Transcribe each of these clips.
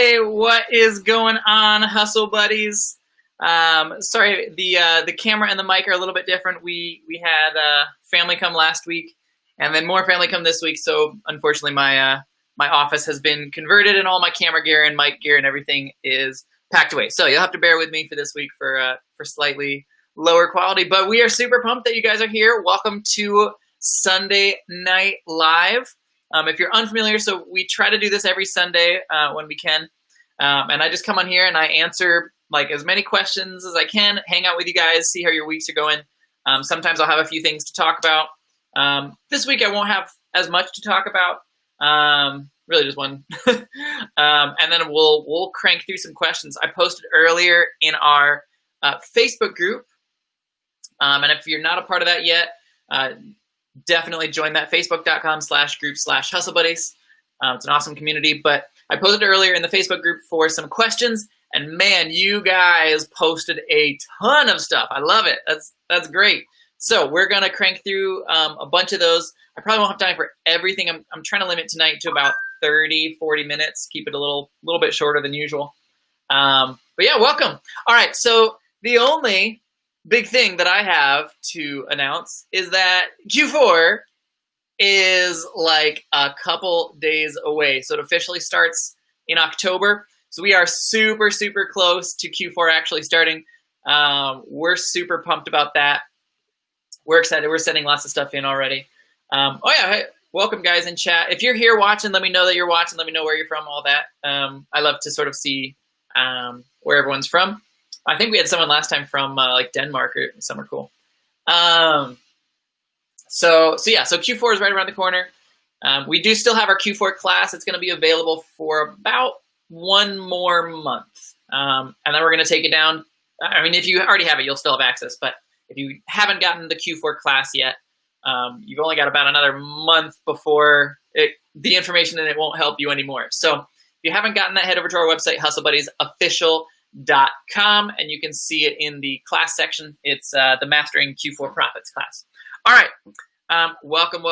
Hey, what is going on, Hustle Buddies? Sorry, the camera and the mic are a little bit different. We had family come last week, and then more family come this week. So unfortunately, my office has been converted, and all my camera gear and mic gear and everything is packed away. So you'll have to bear with me for this week for slightly lower quality. But we are super pumped that you guys are here. Welcome to Sunday Night Live. If you're unfamiliar, so we try to do this every Sunday when we can, and I just come on here and I answer like as many questions as I can, hang out with you guys, see how your weeks are going. Sometimes I'll have a few things to talk about. This week I won't have as much to talk about, really just one. And then we'll crank through some questions. I posted earlier in our Facebook group, and if you're not a part of that yet, definitely join that, facebook.com/group/hustlebuddies. It's an awesome community. But I posted earlier in the Facebook group for some questions, and man, you guys posted a ton of stuff. I love it. That's great. So we're gonna crank through a bunch of those. I probably won't have time for everything. I'm trying to limit tonight to about 30-40 minutes. Keep it a little bit shorter than usual. But yeah, welcome. All right. So the only big thing that I have to announce is that Q4 is like a couple days away. So it officially starts in October. So we are super, super close to Q4 actually starting. We're super pumped about that. We're excited. We're sending lots of stuff in already. Oh yeah, hey, welcome guys in chat. If you're here watching, let me know that you're watching. Let me know where you're from, all that. I love to sort of see where everyone's from. I think we had someone last time from like Denmark or somewhere cool. So Q4 is right around the corner. We do still have our Q4 class. It's going to be available for about one more month. And then we're going to take it down. I mean, if you already have it, you'll still have access. But if you haven't gotten the Q4 class yet, you've only got about another month before the information in it won't help you anymore. So if you haven't gotten that, head over to our website, hustlebuddiesofficial.com, and you can see it in the class section. It's the Mastering Q4 Profits class. All right. Welcome.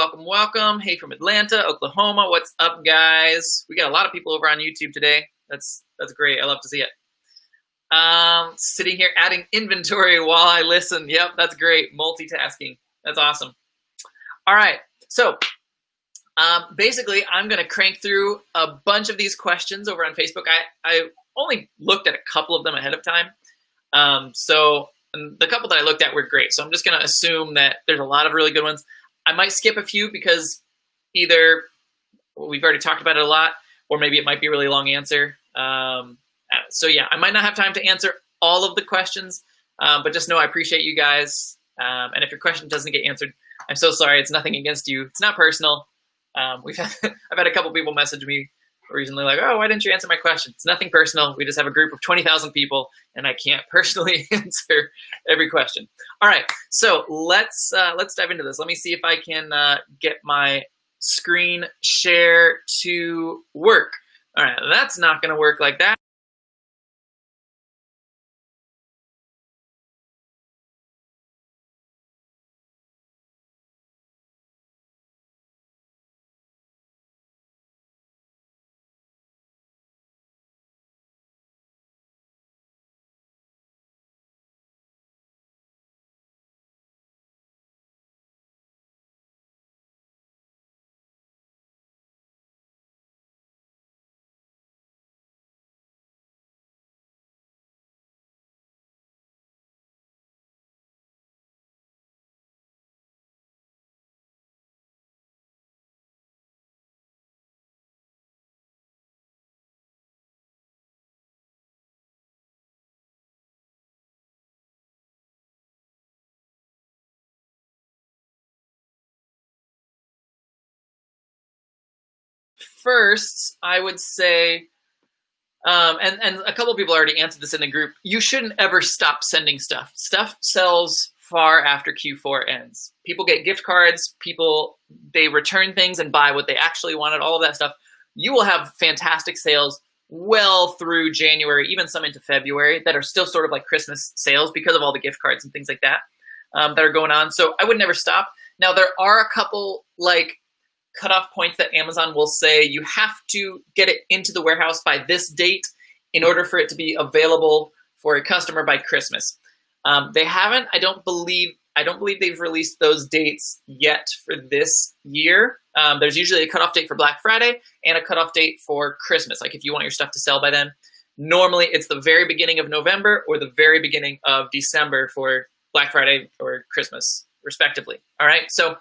Hey, from Atlanta, Oklahoma. What's up, guys? We got a lot of people over on YouTube today. That's great. I love to see it. Sitting here adding inventory while I listen. Yep, that's great. Multitasking. That's awesome. All right. So basically, I'm going to crank through a bunch of these questions over on Facebook. I only looked at a couple of them ahead of time. And the couple that I looked at were great. So I'm just going to assume that there's a lot of really good ones. I might skip a few because either we've already talked about it a lot, or maybe it might be a really long answer. So yeah, I might not have time to answer all of the questions, but just know I appreciate you guys. And if your question doesn't get answered, I'm so sorry. It's nothing against you. It's not personal. I've had a couple people message me recently like, oh, why didn't you answer my question? It's nothing personal. We just have a group of 20,000 people, and I can't personally answer every question. All right, so let's dive into this. Let me see if I can get my screen share to work. All right, that's not going to work like that. First, I would say, and a couple of people already answered this in the group, you shouldn't ever stop sending stuff. Stuff sells far after Q4 ends. People get gift cards, they return things and buy what they actually wanted, all of that stuff. You will have fantastic sales well through January, even some into February, that are still sort of like Christmas sales because of all the gift cards and things like that that are going on. So I would never stop. Now, there are a couple like cutoff points that Amazon will say you have to get it into the warehouse by this date in order for it to be available for a customer by Christmas. They haven't. I don't believe they've released those dates yet for this year. There's usually a cutoff date for Black Friday and a cutoff date for Christmas. Like if you want your stuff to sell by then, normally it's the very beginning of November or the very beginning of December for Black Friday or Christmas, respectively. All right. So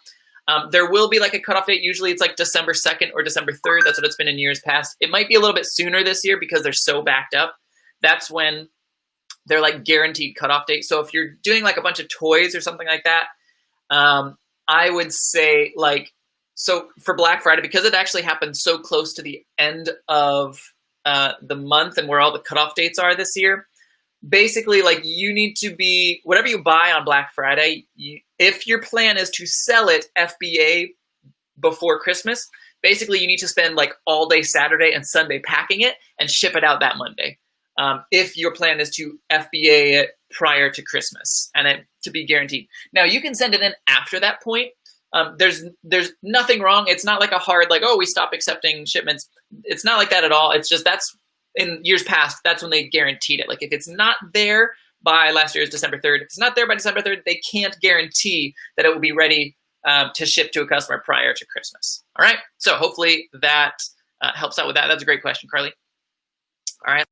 there will be like a cutoff date. Usually it's like December 2nd or December 3rd. That's what it's been in years past. It might be a little bit sooner this year because they're so backed up. That's when they're like guaranteed cutoff date. So if you're doing like a bunch of toys or something like that, I would say like, so for Black Friday, because it actually happened so close to the end of the month and where all the cutoff dates are this year, basically like you need to be, whatever you buy on Black Friday, if your plan is to sell it FBA before Christmas, basically you need to spend like all day Saturday and Sunday packing it and ship it out that Monday. If your plan is to FBA it prior to Christmas and it to be guaranteed. Now you can send it in after that point. There's nothing wrong. It's not like a hard, like, oh, we stopped accepting shipments. It's not like that at all. It's just that's in years past, that's when they guaranteed it. Like if it's not there by last year's December 3rd, if it's not there by December 3rd, they can't guarantee that it will be ready to ship to a customer prior to Christmas. All right. So hopefully that helps out with that. That's a great question, Carly. All right.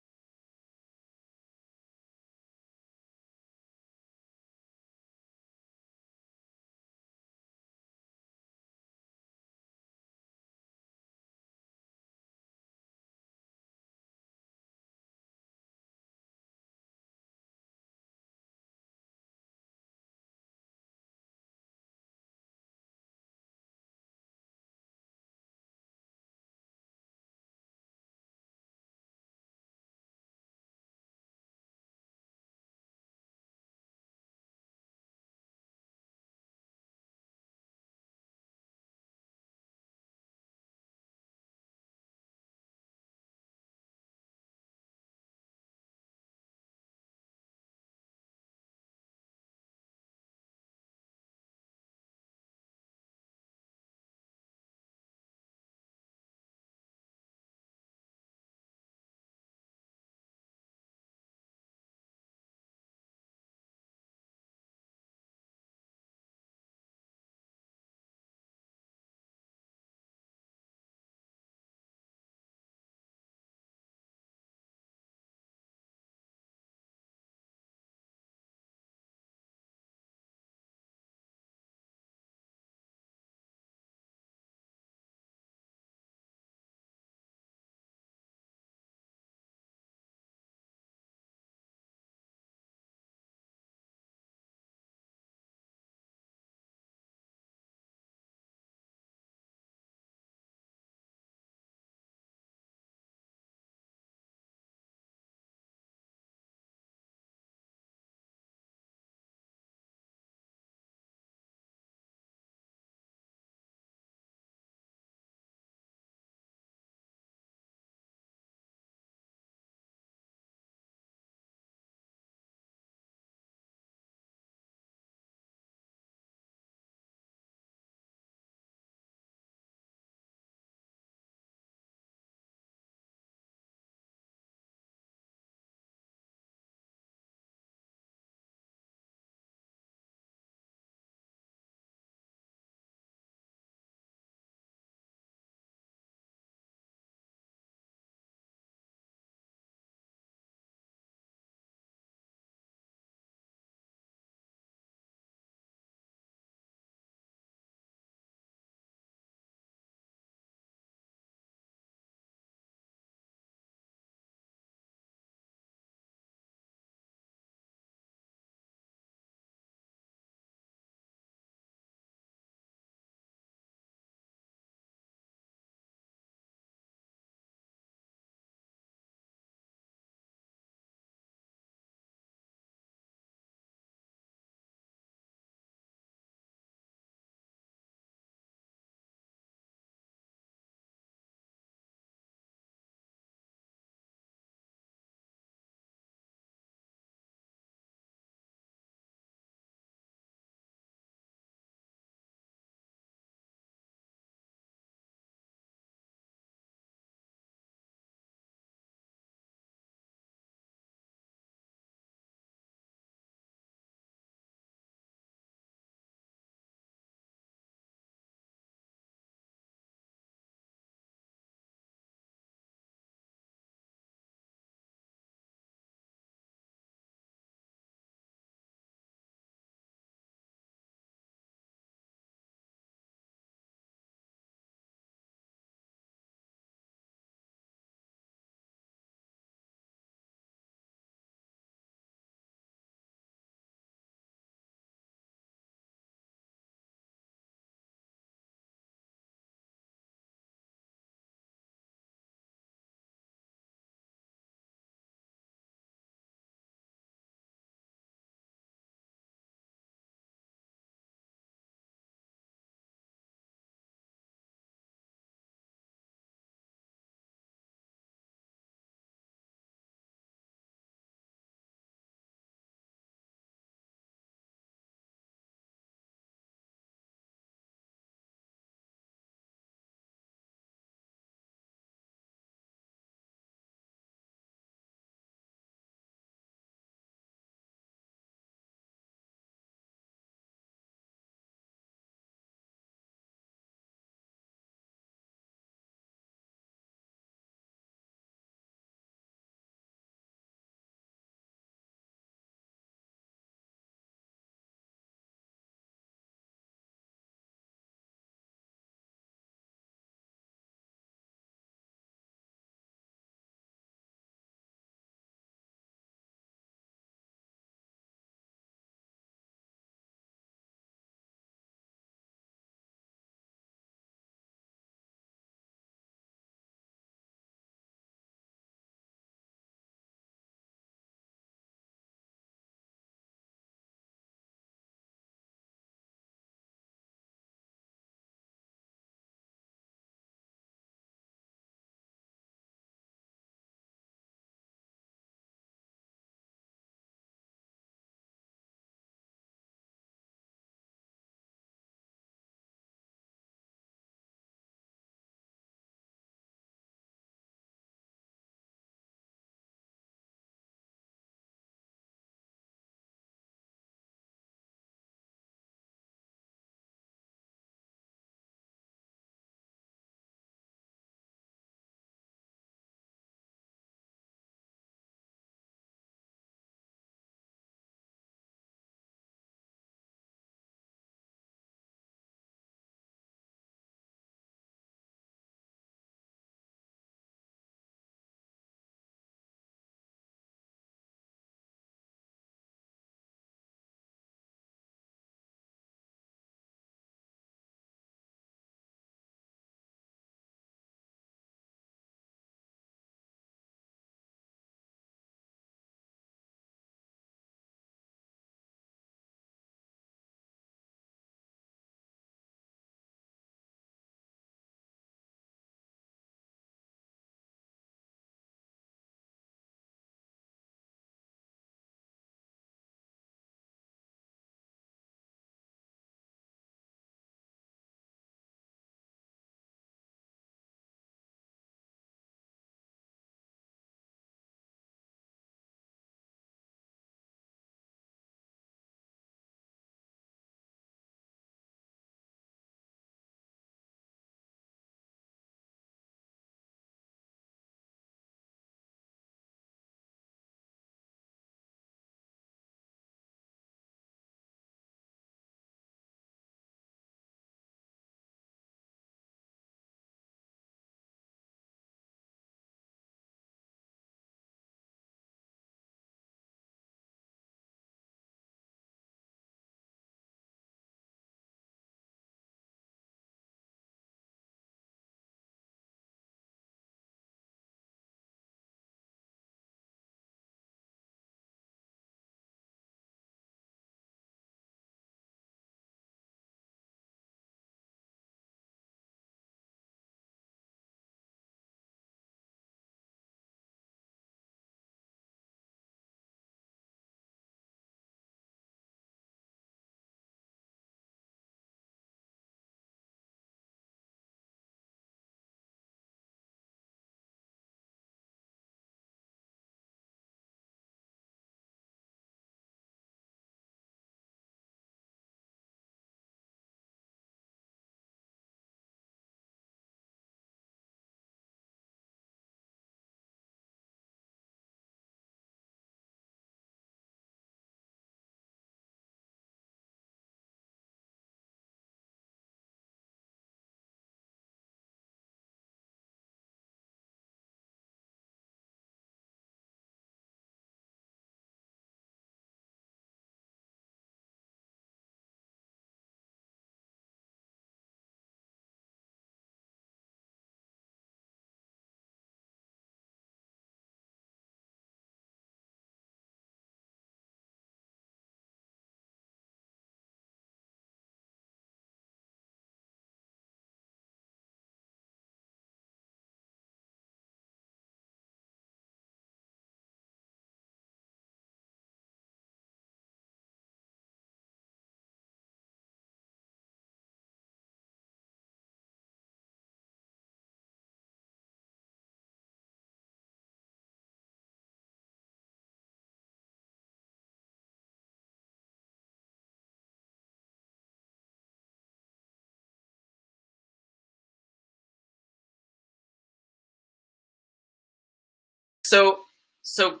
So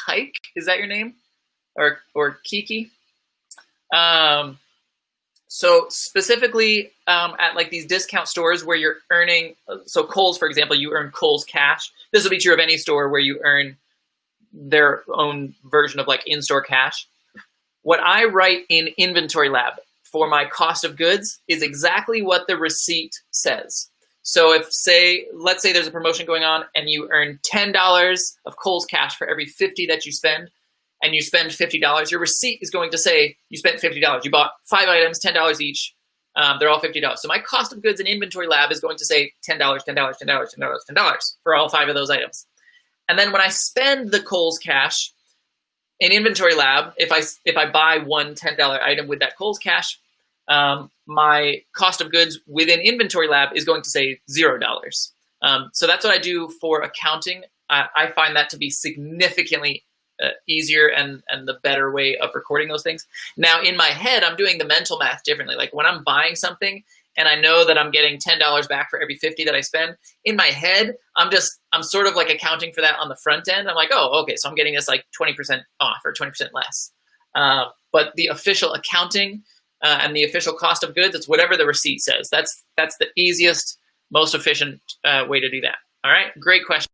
Kike, is that your name? Or Kiki? Um, so specifically at like these discount stores where you're earning, so Kohl's, for example, you earn Kohl's cash. This will be true of any store where you earn their own version of like in-store cash. What I write in Inventory Lab for my cost of goods is exactly what the receipt says. So if let's say there's a promotion going on and you earn $10 of Kohl's cash for every 50 that you spend, and you spend $50, your receipt is going to say you spent $50. You bought 5 items, $10 each. They're all $50. So my cost of goods in Inventory Lab is going to say $10, $10, $10, $10, $10 for all 5 of those items. And then when I spend the Kohl's cash in Inventory Lab, if I buy one $10 item with that Kohl's cash, my cost of goods within Inventory Lab is going to say $0. So that's what I do for accounting. I find that to be significantly easier and the better way of recording those things. Now, in my head, I'm doing the mental math differently. Like when I'm buying something and I know that I'm getting $10 back for every 50 that I spend, in my head, I'm sort of like accounting for that on the front end. I'm like, oh, okay, so I'm getting this like 20% off or 20% less. But the official accounting and the official cost of goods, it's whatever the receipt says. That's the easiest, most efficient way to do that. All right, great question.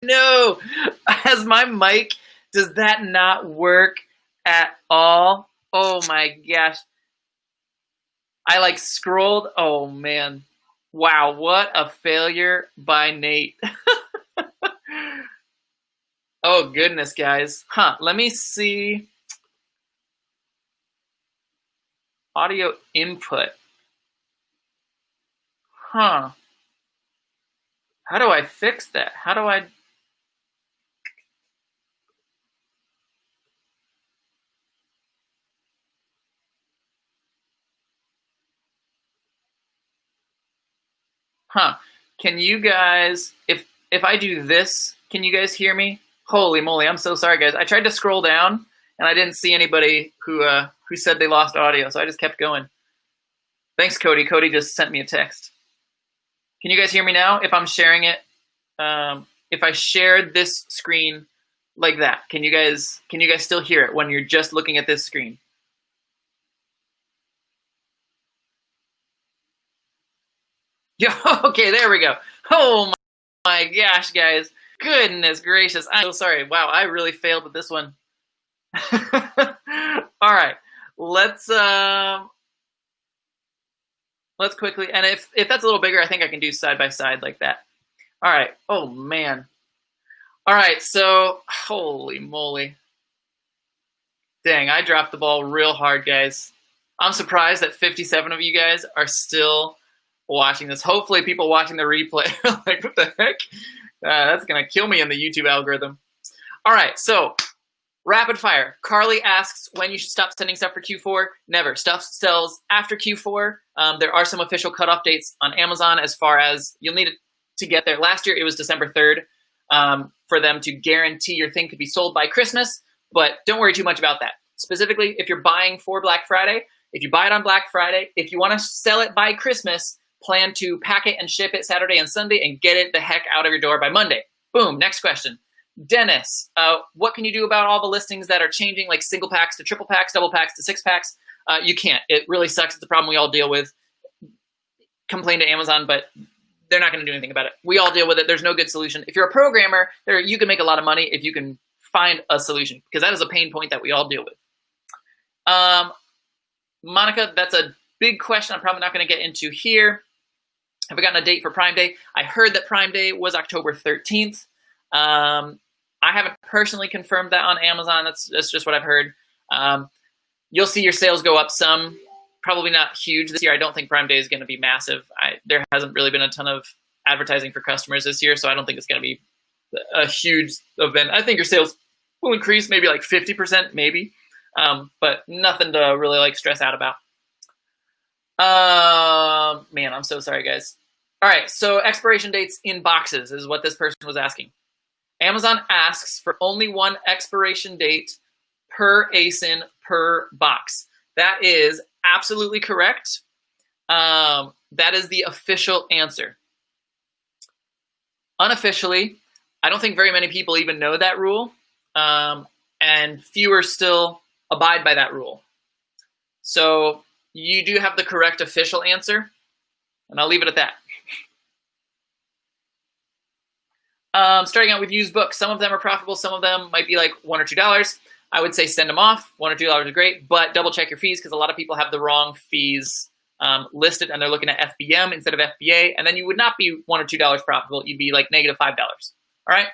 No, as my mic, does that not work at all? Oh my gosh. I like scrolled. Oh man. Wow, what a failure by Nate. Oh goodness, guys. Let me see. Audio input. How do I fix that? How do I Huh. Can you guys, if I do this, can you guys hear me? Holy moly, I'm so sorry, guys. I tried to scroll down, and I didn't see anybody who said they lost audio, so I just kept going. Thanks, Cody. Cody just sent me a text. Can you guys hear me now? If I'm sharing it, if I shared this screen like that, can you guys still hear it when you're just looking at this screen? Yo, okay, there we go. Oh my gosh, guys. Goodness gracious. I'm so sorry. Wow, I really failed with this one. All right. Let's quickly, and if that's a little bigger, I think I can do side by side like that. All right. Oh man. All right, so holy moly. Dang, I dropped the ball real hard, guys. I'm surprised that 57 of you guys are still watching this. Hopefully people watching the replay are like, what the heck? That's going to kill me in the YouTube algorithm. All right, so rapid fire. Carly asks when you should stop sending stuff for Q4. Never. Stuff sells after Q4. There are some official cutoff dates on Amazon as far as you'll need it to get there. Last year, it was December 3rd for them to guarantee your thing could be sold by Christmas, but don't worry too much about that. Specifically, if you're buying for Black Friday, if you buy it on Black Friday, if you want to sell it by Christmas, plan to pack it and ship it Saturday and Sunday and get it the heck out of your door by Monday. Boom, next question. Dennis, what can you do about all the listings that are changing, like single packs to triple packs, double packs to six packs? You can't. It really sucks. It's a problem we all deal with. Complain to Amazon, but they're not going to do anything about it. We all deal with it. There's no good solution. If you're a programmer, you can make a lot of money if you can find a solution, because that is a pain point that we all deal with. Monica, that's a big question I'm probably not going to get into here. Have we gotten a date for Prime Day? I heard that Prime Day was October 13th. I haven't personally confirmed that on Amazon. That's just what I've heard. You'll see your sales go up some. Probably not huge this year. I don't think Prime Day is going to be massive. There hasn't really been a ton of advertising for customers this year, so I don't think it's going to be a huge event. I think your sales will increase maybe like 50%, maybe, but nothing to really like stress out about. Man, I'm so sorry, guys. All right, so expiration dates in boxes is what this person was asking. Amazon asks for only one expiration date per ASIN per box. That is absolutely correct. That is the official answer. Unofficially, I don't think very many people even know that rule, and fewer still abide by that rule. So you do have the correct official answer, and I'll leave it at that. Starting out with used books, some of them are profitable, some of them might be like $1 or $2. I would say send them off. $1 or $2 is great, but double check your fees, because a lot of people have the wrong fees listed, and they're looking at FBM instead of FBA, and then you would not be $1 or $2 profitable. You'd be like -$5. All right.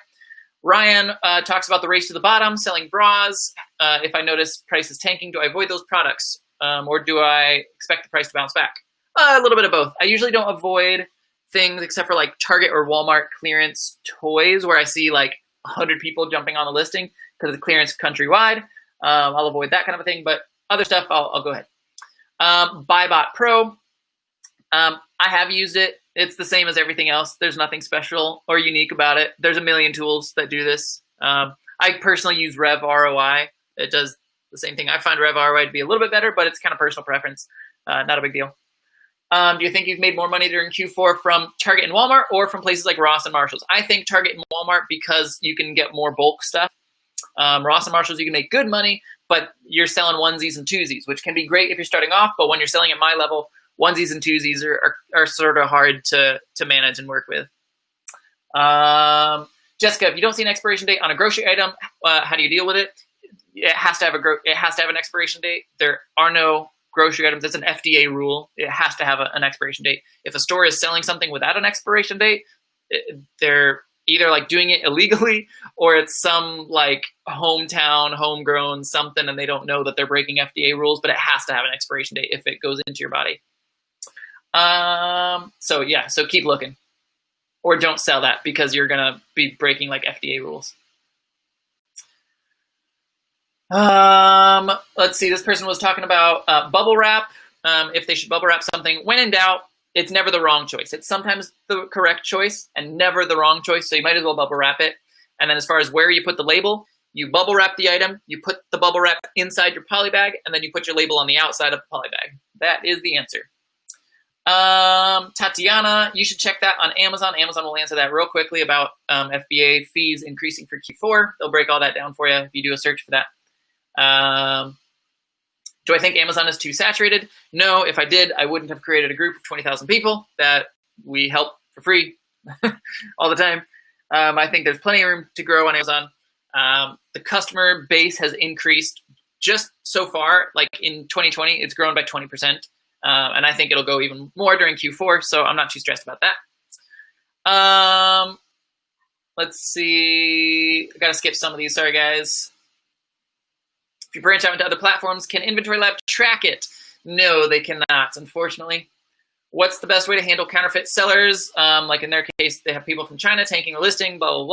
Ryan talks about the race to the bottom, selling bras. If I notice prices tanking, do I avoid those products, or do I expect the price to bounce back? A little bit of both. I usually don't avoid things except for like Target or Walmart clearance toys, where I see like 100 people jumping on the listing because it's clearance countrywide. I'll avoid that kind of a thing, but other stuff, I'll go ahead. BuyBot Pro, I have used it. It's the same as everything else. There's nothing special or unique about it. There's a million tools that do this. I personally use Rev ROI. It does the same thing. I find Rev ROI to be a little bit better, but it's kind of personal preference. Not a big deal. Do you think you've made more money during Q4 from Target and Walmart or from places like Ross and Marshalls? I think Target and Walmart, because you can get more bulk stuff. Ross and Marshalls, you can make good money, but you're selling onesies and twosies, which can be great if you're starting off. But when you're selling at my level, onesies and twosies are sort of hard to manage and work with. Jessica, if you don't see an expiration date on a grocery item, how do you deal with it? It has to have an expiration date. There are no grocery items. It's an FDA rule. It has to have an expiration date. If a store is selling something without an expiration date, they're either like doing it illegally, or it's some like hometown, homegrown something, and they don't know that they're breaking FDA rules, but it has to have an expiration date if it goes into your body. So yeah, so keep looking, or don't sell that because you're going to be breaking like FDA rules. Let's see, this person was talking about bubble wrap, if they should bubble wrap something. When in doubt, it's never the wrong choice. It's sometimes the correct choice and never the wrong choice. So you might as well bubble wrap it. And then as far as where you put the label, you bubble wrap the item, you put the bubble wrap inside your poly bag, and then you put your label on the outside of the poly bag. That is the answer. Tatiana, you should check that on Amazon. Amazon will answer that real quickly about FBA fees increasing for Q4. They'll break all that down for you if you do a search for that. Do I think Amazon is too saturated? No, if I did, I wouldn't have created a group of 20,000 people that we help for free all the time. I think there's plenty of room to grow on Amazon. The customer base has increased just so far. Like in 2020, it's grown by 20%. And I think it'll go even more during Q4, so I'm not too stressed about that. Let's see. I got to skip some of these. Sorry, guys. If you branch out into other platforms, can Inventory Lab track it? No, they cannot, unfortunately. What's the best way to handle counterfeit sellers? Like in their case, they have people from China tanking a listing, blah, blah,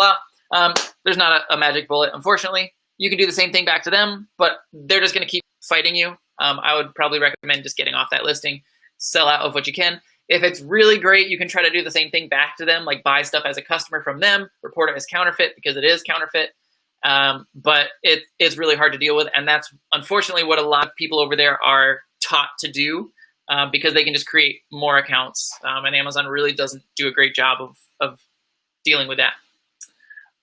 blah. There's not a magic bullet, unfortunately. You can do the same thing back to them, but they're just going to keep fighting you. I would probably recommend just getting off that listing, sell out of what you can. If it's really great, you can try to do the same thing back to them, like buy stuff as a customer from them, report it as counterfeit because it is counterfeit. But it's really hard to deal with. And that's unfortunately what a lot of people over there are taught to do because they can just create more accounts. And Amazon really doesn't do a great job of dealing with that.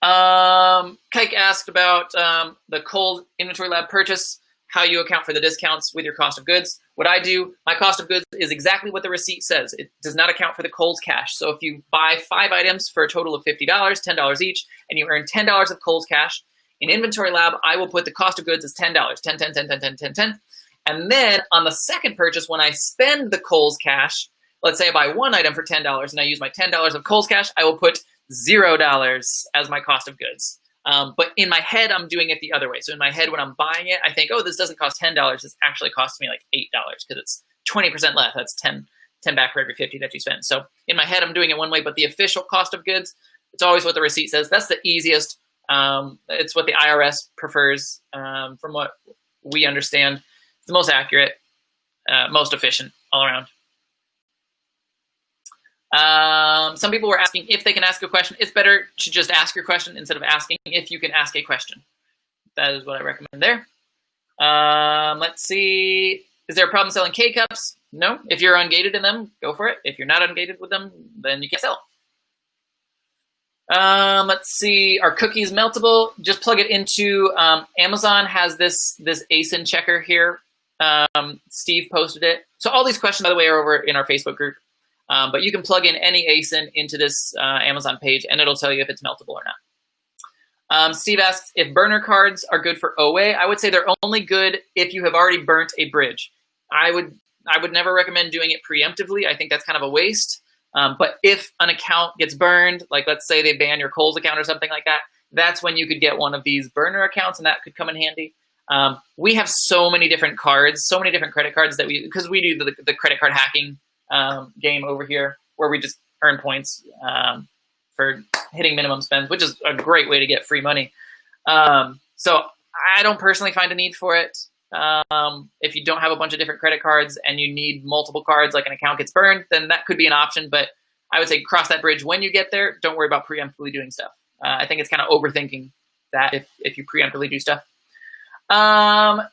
Kike asked about the Kohl's Inventory Lab purchase, how you account for the discounts with your cost of goods. What I do, my cost of goods is exactly what the receipt says. It does not account for the Kohl's cash. So if you buy 5 items for a total of $50, $10 each, and you earn $10 of Kohl's cash, in Inventory Lab, I will put the cost of goods as $10, 10, 10, 10, 10, 10, 10, 10. And then on the second purchase, when I spend the Kohl's cash, let's say I buy 1 item for $10 and I use my $10 of Kohl's cash, I will put $0 as my cost of goods. But in my head, I'm doing it the other way. So in my head, when I'm buying it, I think, oh, this doesn't cost $10. This actually costs me like $8 because it's 20% less. That's 10 back for every 50 that you spend. So in my head, I'm doing it one way, but the official cost of goods, it's always what the receipt says. That's the easiest. It's what the IRS prefers from what we understand. It's the most accurate, most efficient all around. Some people were asking if they can ask a question. It's better to just ask your question instead of asking if you can ask a question. That is what I recommend there. Let's see. Is there a problem selling K-cups? No. If you're ungated in them, go for it. If you're not ungated with them, then you can't sell. Let's see. Are cookies meltable? Just plug it into Amazon has this ASIN checker here. Steve posted it. So all these questions, by the way, are over in our Facebook group. But you can plug in any ASIN into this Amazon page, and it'll tell you if it's meltable or not. Steve asks if burner cards are good for OA. I would say they're only good if you have already burnt a bridge. I would never recommend doing it preemptively. I think that's kind of a waste. But if an account gets burned, like let's say they ban your Kohl's account or something like that, that's when you could get one of these burner accounts, and that could come in handy. We have so many different cards, so many different credit cards that because we do the credit card hacking game over here where we just earn points for hitting minimum spends, which is a great way to get free money. So I don't personally find a need for it. If you don't have a bunch of different credit cards and you need multiple cards, like an account gets burned, then that could be an option. But I would say cross that bridge when you get there. Don't worry about preemptively doing stuff. I think it's kind of overthinking that if you preemptively do stuff.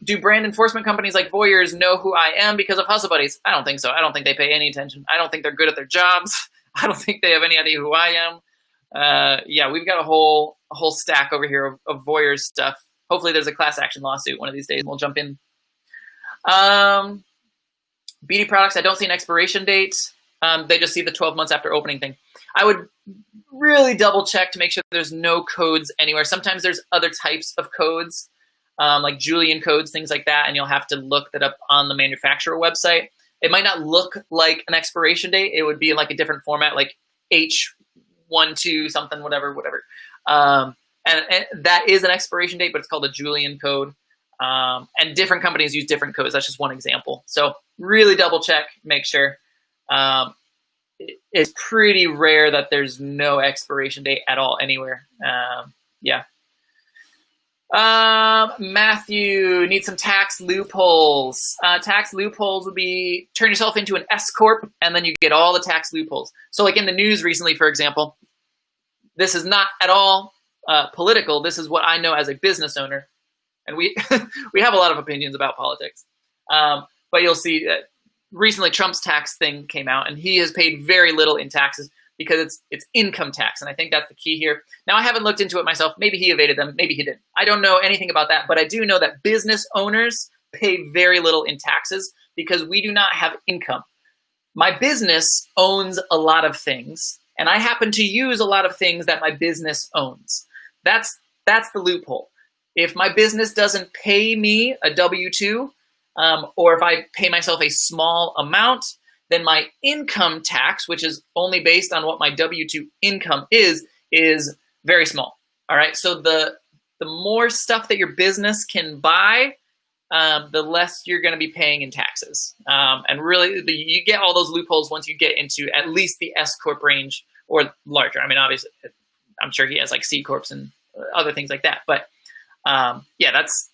Do brand enforcement companies like Voyeurs know who I am because of Hustle Buddies? I don't think so. I don't think they pay any attention. I don't think they're good at their jobs. I don't think they have any idea who I am. Yeah, we've got a whole stack over here of Voyeurs stuff. Hopefully there's a class action lawsuit one of these days and we'll jump in. Beauty products, I don't see an expiration date. They just see the 12 months after opening thing. I would really double check to make sure there's no codes anywhere. Sometimes there's other types of codes. Like Julian codes, things like that, and you'll have to look that up on the manufacturer website. It might not look like an expiration date. It would be like a different format, like H12 something, whatever. And that is an expiration date, but it's called a Julian code. And different companies use different codes. That's just one example. So really double check, make sure. It's pretty rare that there's no expiration date at all anywhere. Yeah. Matthew needs some tax loopholes. Tax loopholes would be turn yourself into an S corp, and then you get all the tax loopholes. So, like in the news recently, for example, this is not at all political. This is what I know as a business owner, and we we have a lot of opinions about politics. But you'll see that recently Trump's tax thing came out, and he has paid very little in taxes because it's income tax, and I think that's the key here. Now, I haven't looked into it myself. Maybe he evaded them. Maybe he didn't. I don't know anything about that, but I do know that business owners pay very little in taxes because we do not have income. My business owns a lot of things, and I happen to use a lot of things that my business owns. That's the loophole. If my business doesn't pay me a W-2, or if I pay myself a small amount, then my income tax, which is only based on what my W-2 income is very small. All right. So the more stuff that your business can buy, the less you're going to be paying in taxes. And really, you get all those loopholes once you get into at least the S corp range or larger. I mean, obviously, I'm sure he has like C corps and other things like that. But yeah, that's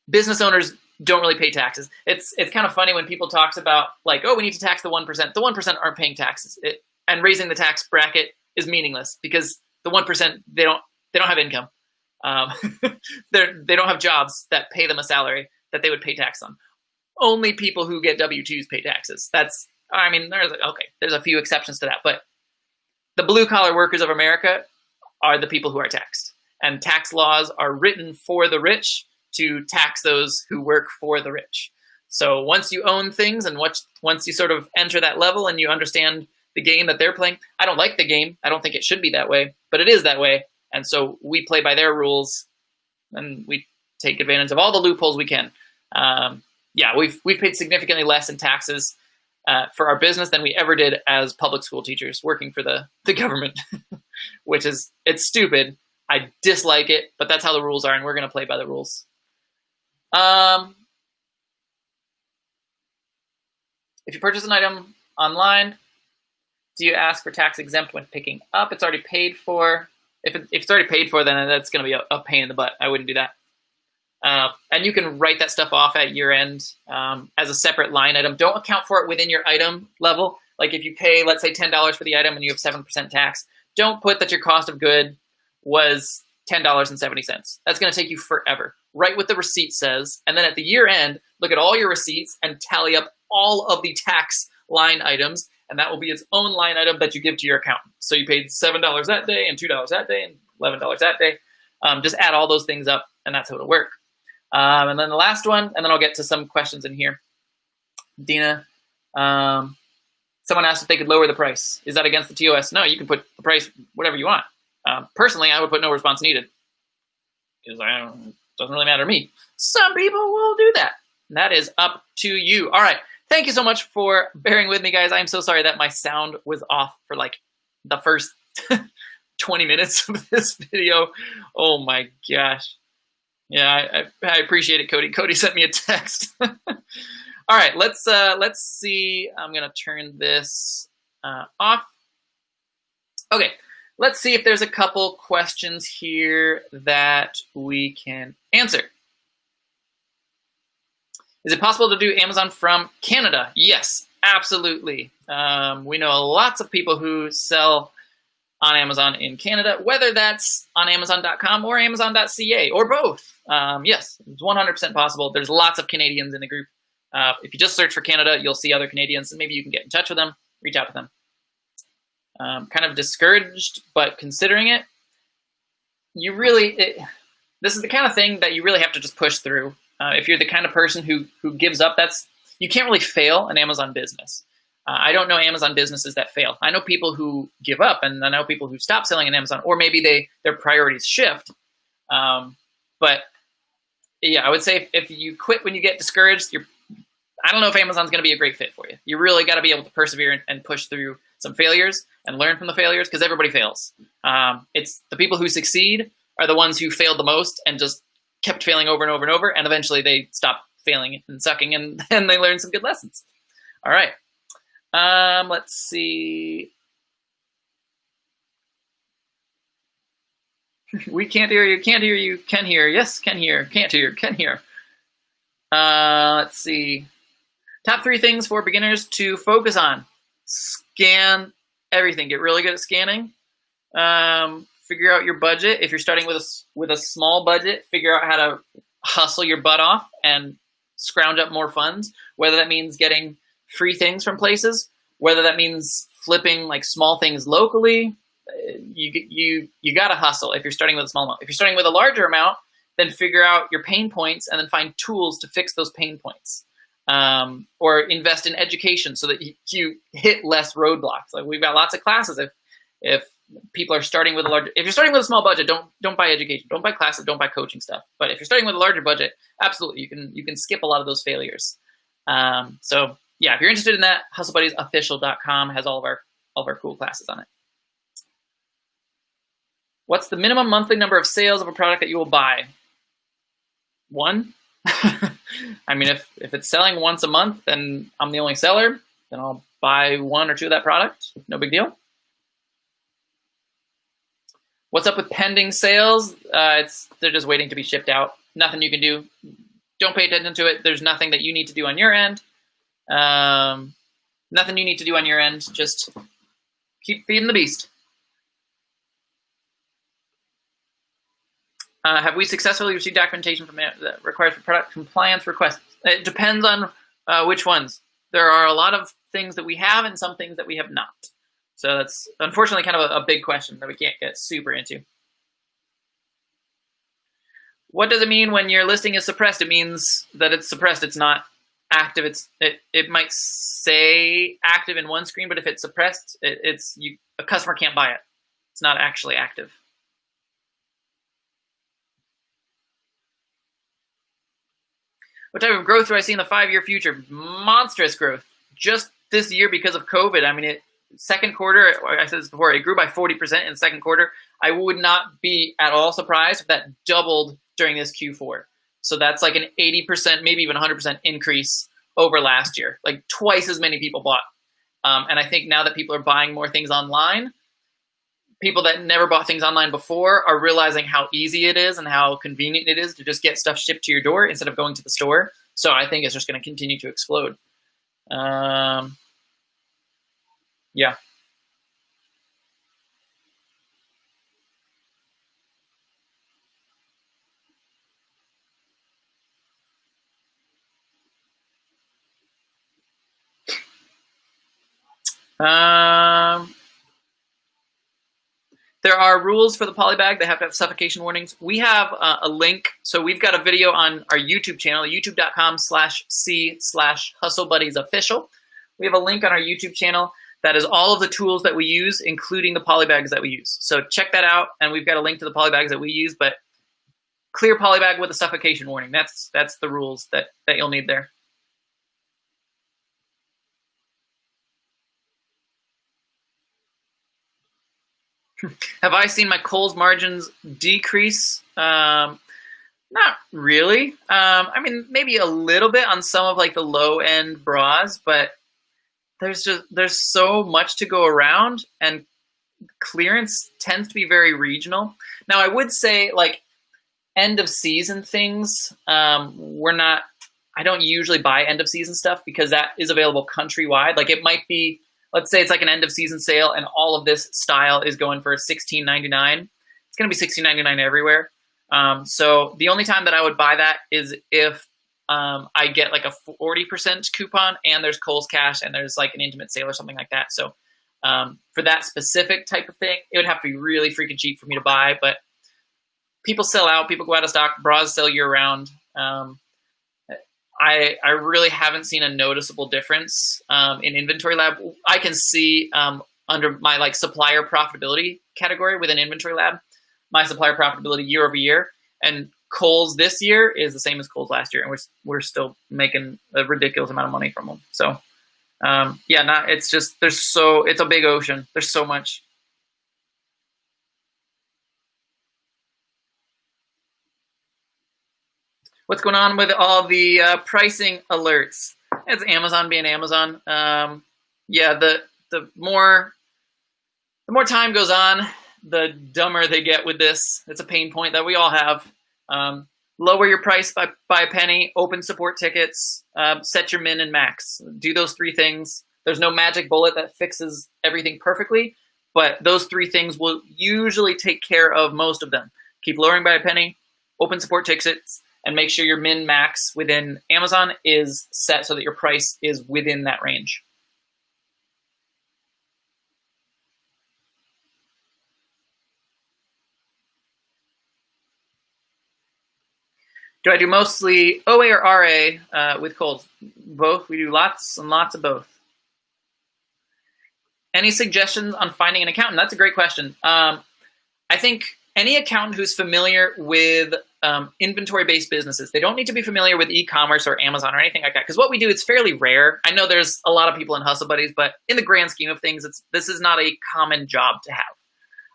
business owners don't really pay taxes. It's kind of funny when people talks about like, oh, we need to tax the 1%. The 1% aren't paying taxes, and raising the tax bracket is meaningless because the 1% they don't have income. They don't have jobs that pay them a salary that they would pay tax on. Only people who get W-2s pay taxes. I mean, there's a few exceptions to that, but the blue collar workers of America are the people who are taxed, and tax laws are written for the rich to tax those who work for the rich. So once you own things and once you sort of enter that level and you understand the game that they're playing, I don't like the game. I don't think it should be that way, but it is that way. And so we play by their rules and we take advantage of all the loopholes we can. Yeah, we've paid significantly less in taxes for our business than we ever did as public school teachers working for the government, which it's stupid. I dislike it, but that's how the rules are, and we're going to play by the rules. If you purchase an item online, do you ask for tax exempt when picking up? It's already paid for. If it's already paid for, then that's going to be a pain in the butt. I wouldn't do that. And you can write that stuff off at year end as a separate line item. Don't account for it within your item level. Like if you pay, let's say $10 for the item and you have 7% tax, don't put that your cost of good was $10.70. That's going to take you forever. Write what the receipt says, and then at the year end, look at all your receipts and tally up all of the tax line items, and that will be its own line item that you give to your accountant. So you paid $7 that day, and $2 that day, and $11 that day. Just add all those things up, and that's how it'll work. And then the last one, and then I'll get to some questions in here. Dina, someone asked if they could lower the price. Is that against the TOS? No, you can put the price whatever you want. Personally, I would put no response needed because it doesn't really matter to me. Some people will do that. And that is up to you. All right. Thank you so much for bearing with me, guys. I'm so sorry that my sound was off for like the first 20 minutes of this video. Oh my gosh. Yeah, I appreciate it, Cody. Cody sent me a text. All right, let's see. I'm gonna turn this off. Okay, let's see if there's a couple questions here that we can answer. Is it possible to do Amazon from Canada? Yes, absolutely. We know lots of people who sell on Amazon in Canada, whether that's on Amazon.com or Amazon.ca or both. Yes, it's 100% possible. There's lots of Canadians in the group. If you just search for Canada, you'll see other Canadians, and maybe you can get in touch with them, reach out to them. Kind of discouraged, but considering it, this is the kind of thing that you really have to just push through. If you're the kind of person who gives up, you can't really fail an Amazon business. I don't know Amazon businesses that fail. I know people who give up, and I know people who stop selling on Amazon, or maybe their priorities shift. But yeah, I would say if you quit when you get discouraged, I don't know if Amazon's going to be a great fit for you. You really got to be able to persevere and push through some failures and learn from the failures, because everybody fails. It's the people who succeed are the ones who failed the most and just kept failing over and over and over, and eventually they stop failing and sucking, and then they learn some good lessons. All right. Let's see. We can't hear you, can't hear you, can hear, yes, can hear, can't hear, can hear. Let's see. Top 3 things for beginners to focus on. Scan everything. Get really good at scanning. Figure out your budget. If you're starting with a small budget, figure out how to hustle your butt off and scrounge up more funds, whether that means getting free things from places, whether that means flipping like small things locally. You got to hustle if you're starting with a small amount. If you're starting with a larger amount, then figure out your pain points and then find tools to fix those pain points. Or invest in education so that you hit less roadblocks. Like we've got lots of classes. If people are starting with if you're starting with a small budget, don't buy education, don't buy classes, don't buy coaching stuff. But if you're starting with a larger budget, absolutely, you can skip a lot of those failures. So yeah, if you're interested in that, hustlebuddiesofficial.com has all of our cool classes on it. What's the minimum monthly number of sales of a product that you will buy? 1. I mean, if it's selling once a month and I'm the only seller, then I'll buy 1 or 2 of that product. No big deal. What's up with pending sales? They're just waiting to be shipped out. Nothing you can do. Don't pay attention to it. There's nothing that you need to do on your end. Nothing you need to do on your end. Just keep feeding the beast. Have we successfully received documentation that requires for product compliance requests? It depends on which ones. There are a lot of things that we have and some things that we have not. So that's unfortunately kind of a big question that we can't get super into. What does it mean when your listing is suppressed? It means that it's suppressed. It's not active. It might say active in one screen, but if it's suppressed, a customer can't buy it. It's not actually active. What type of growth do I see in the 5-year future? Monstrous growth. Just this year because of COVID. I mean, second quarter, I said this before, it grew by 40% in the second quarter. I would not be at all surprised if that doubled during this Q4. So that's like an 80%, maybe even 100% increase over last year. Like twice as many people bought. And I think now that people are buying more things online, people that never bought things online before are realizing how easy it is and how convenient it is to just get stuff shipped to your door instead of going to the store. So I think it's just going to continue to explode. Yeah. There are rules for the polybag. They have to have suffocation warnings. We have a link. So we've got a video on our YouTube channel, youtube.com/c/hustlebuddiesofficial. We have a link on our YouTube channel that is all of the tools that we use, including the polybags that we use. So check that out. And we've got a link to the polybags that we use, but clear polybag with a suffocation warning. That's the rules that you'll need there. Have I seen my Kohl's margins decrease? Not really. I mean, maybe a little bit on some of like the low end bras, but there's so much to go around, and clearance tends to be very regional. Now, I would say like end of season things, I don't usually buy end of season stuff because that is available countrywide. Like it might be, let's say it's like an end of season sale and all of this style is going for $16.99. It's going to be $16.99 everywhere. So the only time that I would buy that is if I get like a 40% coupon and there's Kohl's Cash and there's like an intimate sale or something like that. So for that specific type of thing, it would have to be really freaking cheap for me to buy. But people sell out. People go out of stock. Bras sell year round. I really haven't seen a noticeable difference in Inventory Lab. I can see under my like supplier profitability category within Inventory Lab, my supplier profitability year over year, and Kohl's this year is the same as Kohl's last year, and we're still making a ridiculous amount of money from them. So yeah, it's just it's a big ocean. There's so much. What's going on with all the pricing alerts? It's Amazon being Amazon. Yeah, the more time goes on, the dumber they get with this. It's a pain point that we all have. Lower your price by a penny, open support tickets, set your min and max. Do those 3 things. There's no magic bullet that fixes everything perfectly, but those 3 things will usually take care of most of them. Keep lowering by a penny, open support tickets, and make sure your min max within Amazon is set so that your price is within that range. Do I do mostly OA or RA with colds? Both. We do lots and lots of both. Any suggestions on finding an accountant? That's a great question. I think any accountant who's familiar with inventory-based businesses, they don't need to be familiar with e-commerce or Amazon or anything like that, because what we do, it's fairly rare. I know there's a lot of people in Hustle Buddies, but in the grand scheme of things, this is not a common job to have,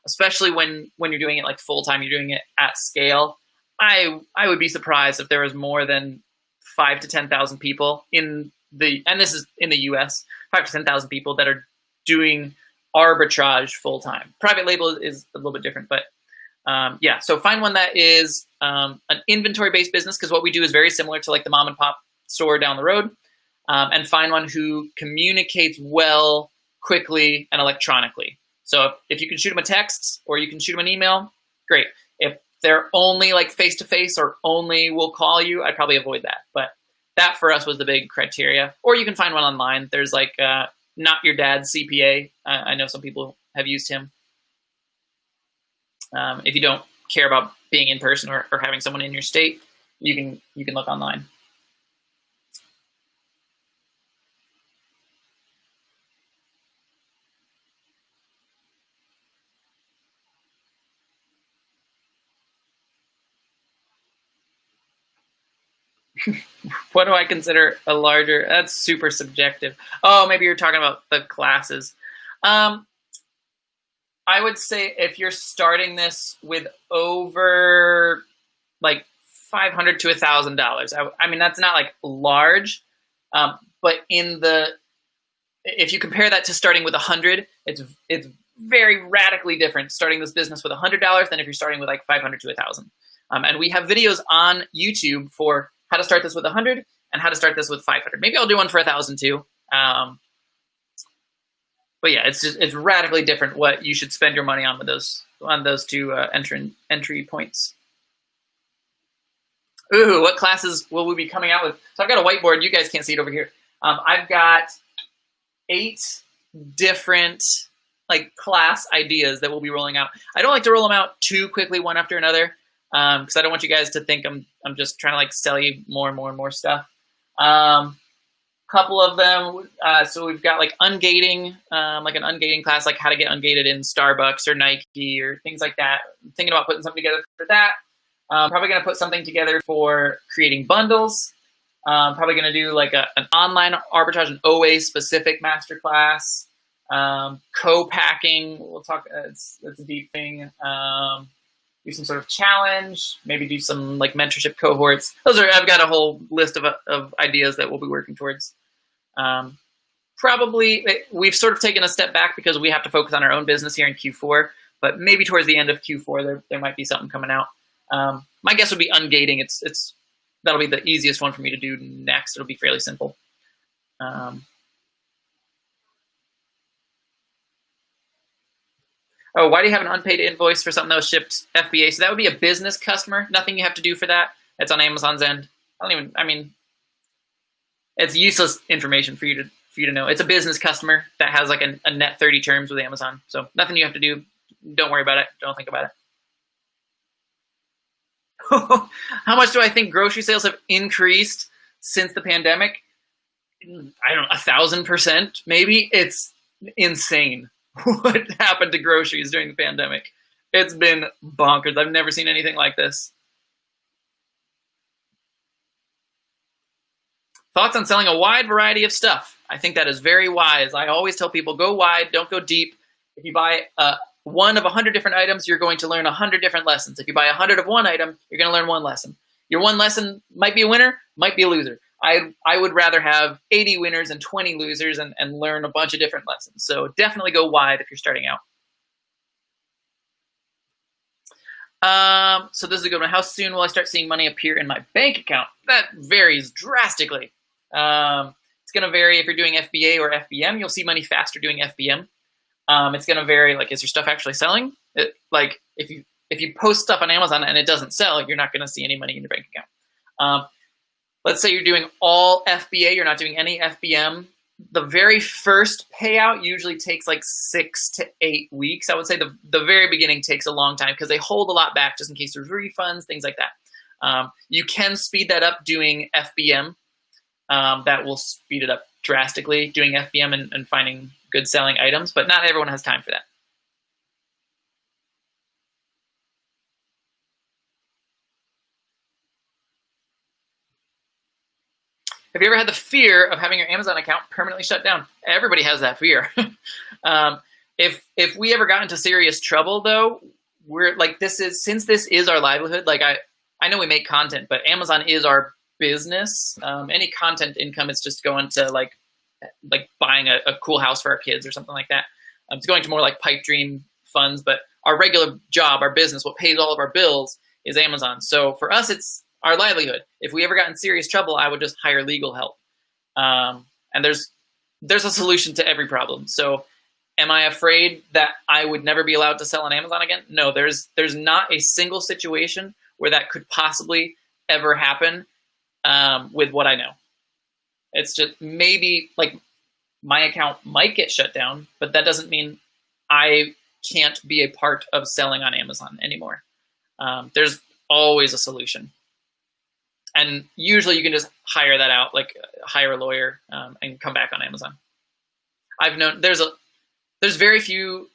especially when you're doing it like full-time, you're doing it at scale. I would be surprised if there was more than 5,000 to 10,000 people and this is in the US, 5,000 to 10,000 people that are doing arbitrage full time. Private label is a little bit different, but yeah. So find one that is an inventory based business, because what we do is very similar to like the mom and pop store down the road, and find one who communicates well, quickly, and electronically. So if you can shoot them a text or you can shoot them an email, great. If they're only like face-to-face or only will call you, I'd probably avoid that. But that for us was the big criteria. Or you can find one online. There's like Not Your Dad's CPA. I know some people have used him. If you don't care about being in person or having someone in your state, you can look online. What do I consider a larger? That's super subjective. Oh, maybe you're talking about the classes. I would say if you're starting this with over like $500 to $1,000, I mean, that's not like large, but if you compare that to starting with 100, it's very radically different starting this business with $100 than if you're starting with like 500 to 1,000. And we have videos on YouTube for how to start this with 100 and how to start this with 500. Maybe I'll do one for 1,000 too. But yeah, it's radically different what you should spend your money on with those two entry points. Ooh, what classes will we be coming out with? So I've got a whiteboard. You guys can't see it over here. I've got 8 different like class ideas that we'll be rolling out. I don't like to roll them out too quickly one after another, because I don't want you guys to think I'm just trying to like sell you more and more and more stuff. Couple of them, so we've got like ungating, like an ungating class, like how to get ungated in Starbucks or Nike or things like that. I'm thinking about putting something together for that. Probably going to put something together for creating bundles. Probably going to do like an online arbitrage and OA specific masterclass. Co-packing, we'll talk. That's a deep thing. Do some sort of challenge. Maybe do some like mentorship cohorts. I've got a whole list of ideas that we'll be working towards. Probably we've sort of taken a step back because we have to focus on our own business here in Q4. But maybe towards the end of Q4, there might be something coming out. My guess would be ungating. That'll be the easiest one for me to do next. It'll be fairly simple. Oh, why do you have an unpaid invoice for something that was shipped FBA? So that would be a business customer. Nothing you have to do for that. It's on Amazon's end. It's useless information for you to know. It's a business customer that has like a net 30 terms with Amazon. So nothing you have to do. Don't worry about it. Don't think about it. How much do I think grocery sales have increased since the pandemic? I don't know, 1,000% maybe. It's insane what happened to groceries during the pandemic. It's been bonkers. I've never seen anything like this. Thoughts on selling a wide variety of stuff? I think that is very wise. I always tell people, go wide, don't go deep. If you buy one of 100 different items, you're going to learn 100 different lessons. If you buy 100 of one item, you're going to learn one lesson. Your one lesson might be a winner, might be a loser. I would rather have 80 winners and 20 losers and learn a bunch of different lessons. So definitely go wide if you're starting out. So this is a good one. How soon will I start seeing money appear in my bank account? That varies drastically. It's going to vary if you're doing FBA or FBM. You'll see money faster doing FBM. It's going to vary. Like, is your stuff actually selling? Like, if you post stuff on Amazon and it doesn't sell, you're not going to see any money in your bank account. Let's say you're doing all FBA. You're not doing any FBM. The very first payout usually takes like 6 to 8 weeks. I would say the very beginning takes a long time because they hold a lot back just in case there's refunds, things like that. You can speed that up doing FBM. That will speed it up drastically, doing FBM and finding good selling items, but not everyone has time for that. Have you ever had the fear of having your Amazon account permanently shut down? Everybody has that fear. If we ever got into serious trouble, though, we're like, since this is our livelihood. Like, I know we make content, but Amazon is our business. Any content income is just going to like buying a cool house for our kids or something like that. It's going to more like pipe dream funds. But our regular job, our business, what pays all of our bills is Amazon. So for us, it's our livelihood. If we ever got in serious trouble, I would just hire legal help. And there's a solution to every problem. So am I afraid that I would never be allowed to sell on Amazon again? No, there's not a single situation where that could possibly ever happen with what I know. It's just maybe like my account might get shut down, but that doesn't mean I can't be a part of selling on Amazon anymore. There's always a solution. And usually you can just hire that out, like hire a lawyer and come back on Amazon. I've known there's very few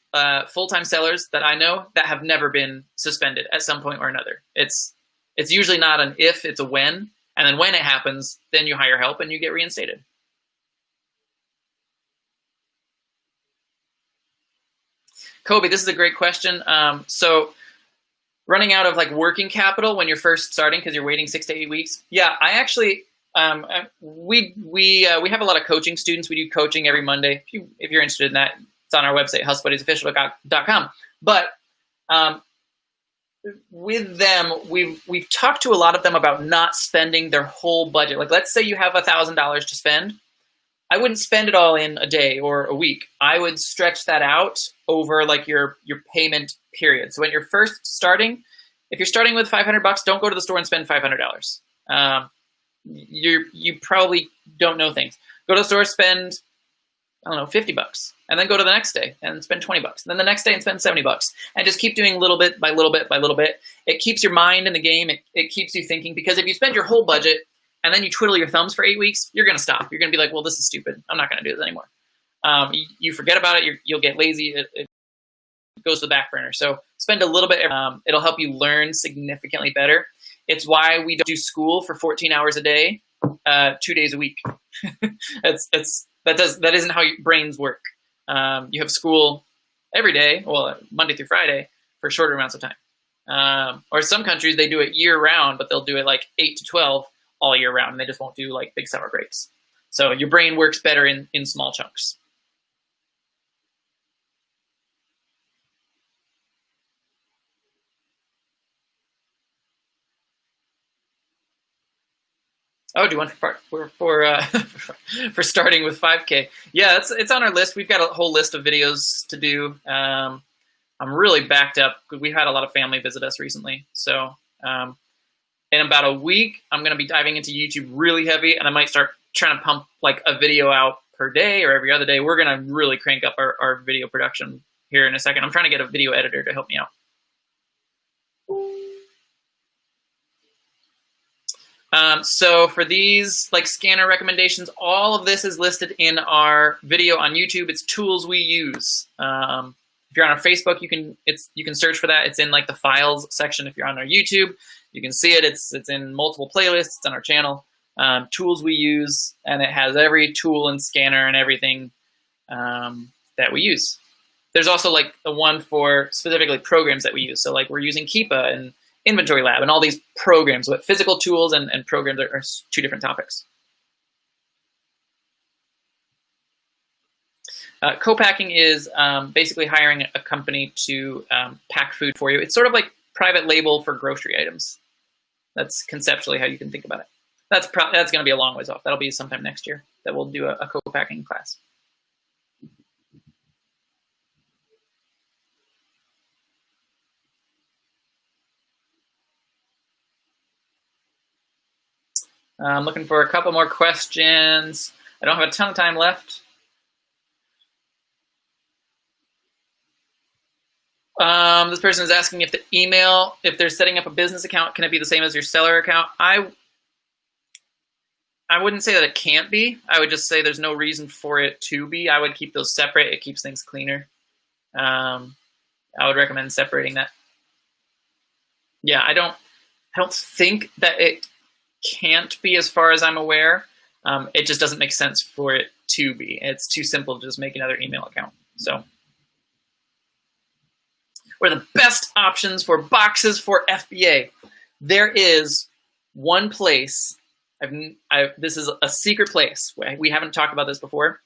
full-time sellers that I know that have never been suspended at some point or another. It's usually not an if, it's a when. And then when it happens, then you hire help and you get reinstated. Kobe, this is a great question. So running out of like working capital when you're first starting because you're waiting 6 to 8 weeks. Yeah, I actually we have a lot of coaching students. We do coaching every Monday. If you're interested in that, it's on our website, hustlebuddiesofficial.com. But with them, we've talked to a lot of them about not spending their whole budget. Like, let's say you have $1,000 to spend. I wouldn't spend it all in a day or a week. I would stretch that out over like your payment period. So when you're first starting, if you're starting with $500, don't go to the store and spend $500. You probably don't know things. Go to the store, spend, I don't know, $50, and then go to the next day and spend $20, and then the next day and spend $70, and just keep doing little bit by little bit by little bit. It keeps your mind in the game. It keeps you thinking, because if you spend your whole budget and then you twiddle your thumbs for 8 weeks, you're going to stop. You're going to be like, well, this is stupid. I'm not going to do this anymore. You forget about it. You'll get lazy. It goes to the back burner. So spend a little bit. It'll help you learn significantly better. It's why we don't do school for 14 hours a day, 2 days a week. That isn't how your brains work. You have school every day, well, Monday through Friday, for shorter amounts of time. Or some countries, they do it year round, but they'll do it like 8 to 12 all year round, and they just won't do like big summer breaks. So your brain works better in small chunks. Oh, do you want for starting with 5K? Yeah, it's on our list. We've got a whole list of videos to do. I'm really backed up. We've had a lot of family visit us recently. So in about a week, I'm going to be diving into YouTube really heavy, and I might start trying to pump like a video out per day or every other day. We're going to really crank up our video production here in a second. I'm trying to get a video editor to help me out. So for these like scanner recommendations, all of this is listed in our video on YouTube. It's tools we use. If you're on our Facebook, you can search for that. It's in like the files section. If you're on our YouTube, you can see it. It's in multiple playlists. It's on our channel. Tools we use, and it has every tool and scanner and everything that we use. There's also like the one for specifically programs that we use. So like we're using Keepa and Inventory Lab and all these programs, but physical tools and programs are two different topics. Co-packing is basically hiring a company to pack food for you. It's sort of like private label for grocery items. That's conceptually how you can think about it. That's going to be a long ways off. That'll be sometime next year that we'll do a co-packing class. I'm looking for a couple more questions. I don't have a ton of time left. This person is asking if the email, if they're setting up a business account, can it be the same as your seller account? I wouldn't say that it can't be. I would just say there's no reason for it to be. I would keep those separate. It keeps things cleaner. I would recommend separating that. Yeah, I don't think that it can't be, as far as I'm aware. It just doesn't make sense for it to be. It's too simple to just make another email account. So, what are the best options for boxes for FBA? There is one place. This is a secret place. We haven't talked about this before.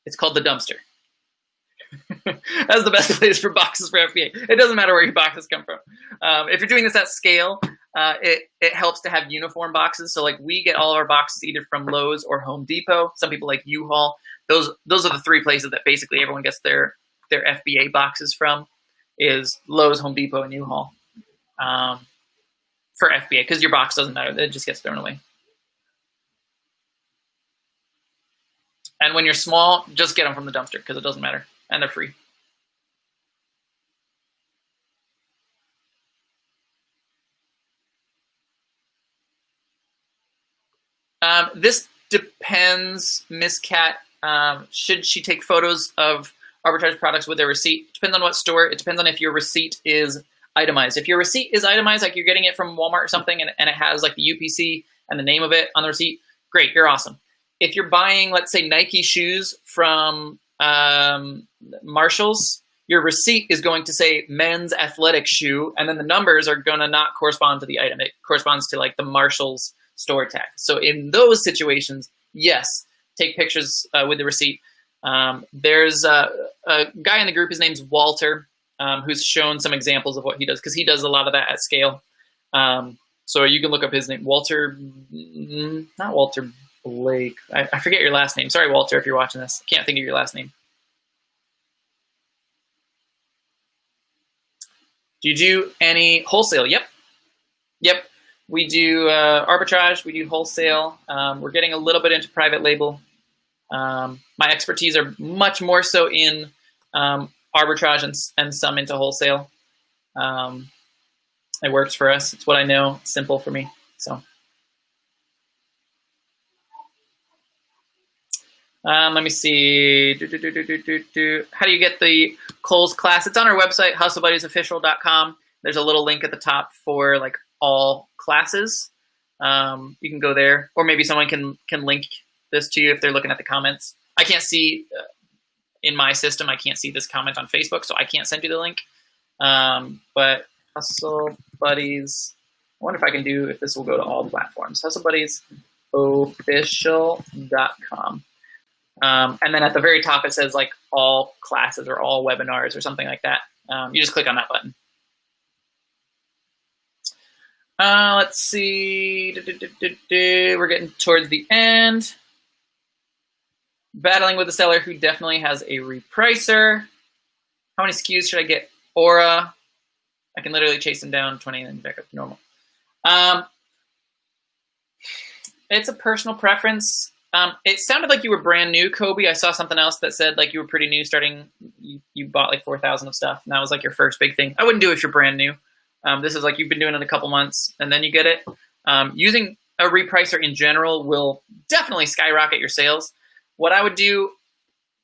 It's called the dumpster. That's the best place for boxes for FBA. It doesn't matter where your boxes come from. If you're doing this at scale, it helps to have uniform boxes. So like we get all of our boxes either from Lowe's or Home Depot. Some people like U-Haul. Those are the three places that basically everyone gets their FBA boxes from, is Lowe's, Home Depot, and U-Haul for FBA, because your box doesn't matter. It just gets thrown away. And when you're small, just get them from the dumpster because it doesn't matter. And they're free. This depends, Miss Cat. Should she take photos of arbitrage products with their receipt? It depends on what store. It depends on if your receipt is itemized. If your receipt is itemized, like you're getting it from Walmart or something, and it has like the UPC and the name of it on the receipt, great, you're awesome. If you're buying, let's say, Nike shoes from Marshall's, your receipt is going to say men's athletic shoe, and then the numbers are going to not correspond to the item. It corresponds to like the Marshall's store tag. So in those situations, yes, take pictures with the receipt. There's a guy in the group, his name's Walter, who's shown some examples of what he does, because he does a lot of that at scale. So you can look up his name, Walter, not Walter Blake. I forget your last name. Sorry, Walter, if you're watching this. I can't think of your last name. Do you do any wholesale? Yep. We do arbitrage. We do wholesale. We're getting a little bit into private label. My expertise are much more so in arbitrage and some into wholesale. It works for us. It's what I know. It's simple for me. So. Let me see. How do you get the Kohl's class? It's on our website, hustlebuddiesofficial.com. There's a little link at the top for like all classes. You can go there, or maybe someone can link this to you if they're looking at the comments. I can't see in my system. I can't see this comment on Facebook, so I can't send you the link. But Hustle Buddies. I wonder if I can do if this will go to all platforms. HustleBuddiesOfficial.com. And then at the very top, it says like all classes or all webinars or something like that. You just click on that button. Let's see. We're getting towards the end. Battling with a seller who definitely has a repricer. How many SKUs should I get? Aura. I can literally chase them down 20 and then back up to normal. It's a personal preference. It sounded like you were brand new, Kobe. I saw something else that said like you were pretty new, starting. You bought like 4,000 of stuff, and that was like your first big thing. I wouldn't do it if you're brand new. This is like you've been doing it a couple months, and then you get it. Using a repricer in general will definitely skyrocket your sales. What I would do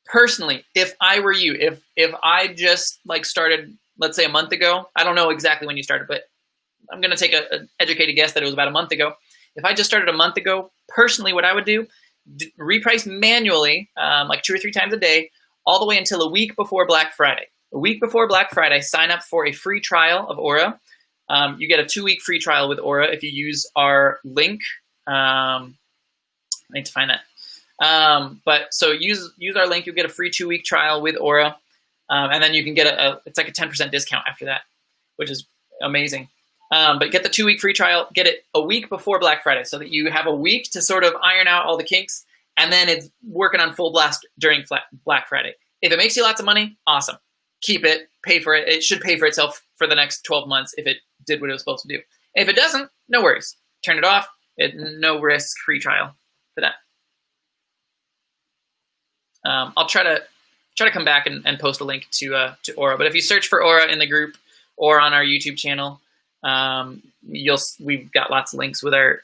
personally, if I were you, if I just like started, let's say a month ago. I don't know exactly when you started, but I'm going to take an educated guess that it was about a month ago. If I just started a month ago, personally, what I would do, reprice manually, like 2 or 3 times a day, all the way until a week before Black Friday. A week before Black Friday, sign up for a free trial of Aura. You get a 2-week free trial with Aura if you use our link. I need to find that. But so use our link. You'll get a free 2-week trial with Aura, and then you can get it's like a 10% discount after that, which is amazing. But get the 2-week free trial, get it a week before Black Friday so that you have a week to sort of iron out all the kinks, and then it's working on full blast during Black Friday. If it makes you lots of money, awesome. Keep it, pay for it. It should pay for itself for the next 12 months if it did what it was supposed to do. If it doesn't, no worries. Turn it off. No risk free trial for that. I'll try to come back and post a link to Aura. But if you search for Aura in the group or on our YouTube channel, we've got lots of links with our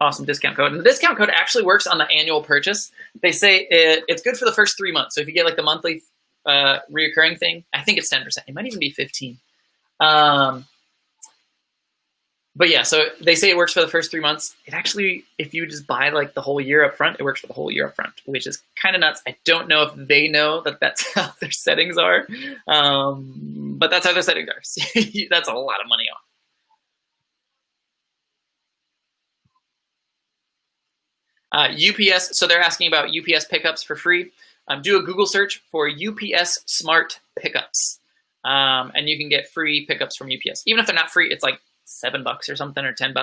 awesome discount code. And the discount code actually works on the annual purchase. They say it's good for the first 3 months. So if you get like the monthly reoccurring thing, I think it's 10%. It might even be 15. But yeah, so they say it works for the first 3 months. It actually, if you just buy like the whole year up front, it works for the whole year up front, which is kind of nuts. I don't know if they know that that's how their settings are, but that's how their settings are. That's a lot of money off. UPS, so they're asking about UPS pickups for free. Do a Google search for UPS Smart Pickups, and you can get free pickups from UPS. Even if they're not free, it's like $7 or something, or $10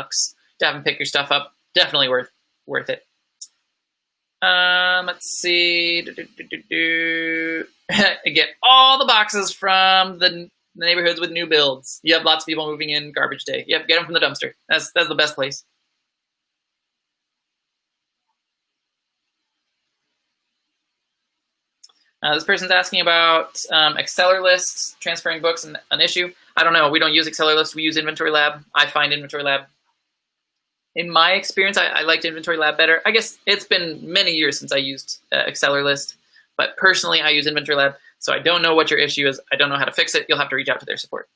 to have them pick your stuff up. Definitely worth it. Let's see. Get all the boxes from the neighborhoods with new builds. Yep, lots of people moving in, garbage day. Yep, get them from the dumpster. That's the best place. This person's asking about Exceller lists, transferring books, and an issue. I don't know. We don't use Exceller lists. We use Inventory Lab. I find Inventory Lab. In my experience, I liked Inventory Lab better. I guess it's been many years since I used Exceller list, but personally, I use Inventory Lab. So I don't know what your issue is. I don't know how to fix it. You'll have to reach out to their support.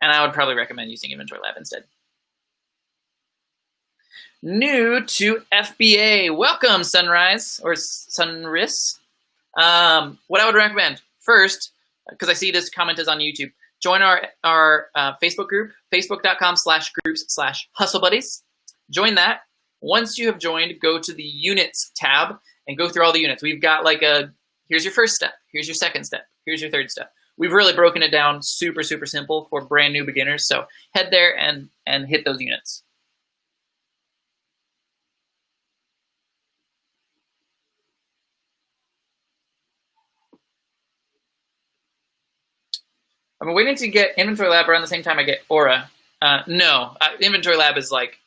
And I would probably recommend using Inventory Lab instead. New to FBA. Welcome, Sunrise, or Sunris. What I would recommend first, because I see this comment is on YouTube, join our Facebook group, facebook.com/groups/hustlebuddies. Join that. Once you have joined, go to the units tab and go through all the units. We've got like here's your first step, here's your second step, here's your third step. We've really broken it down super, super simple for brand new beginners. So head there and hit those units. I'm waiting to get Inventory Lab around the same time I get Aura. No, Inventory Lab is like,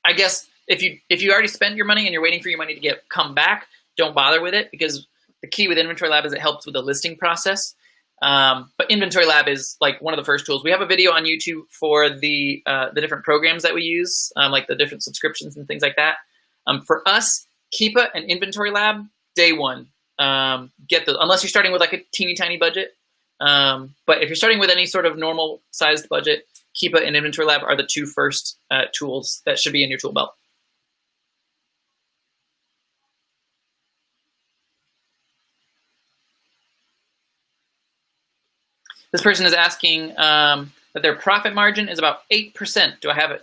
I guess if you already spent your money and you're waiting for your money to come back, don't bother with it, because the key with Inventory Lab is it helps with the listing process. But Inventory Lab is like one of the first tools. We have a video on YouTube for the different programs that we use, like the different subscriptions and things like that. For us, Keepa and Inventory Lab, day one. Get those, unless you're starting with like a teeny tiny budget. But if you're starting with any sort of normal sized budget, Keepa and Inventory Lab are the two first tools that should be in your tool belt. This person is asking that their profit margin is about 8%. Do I have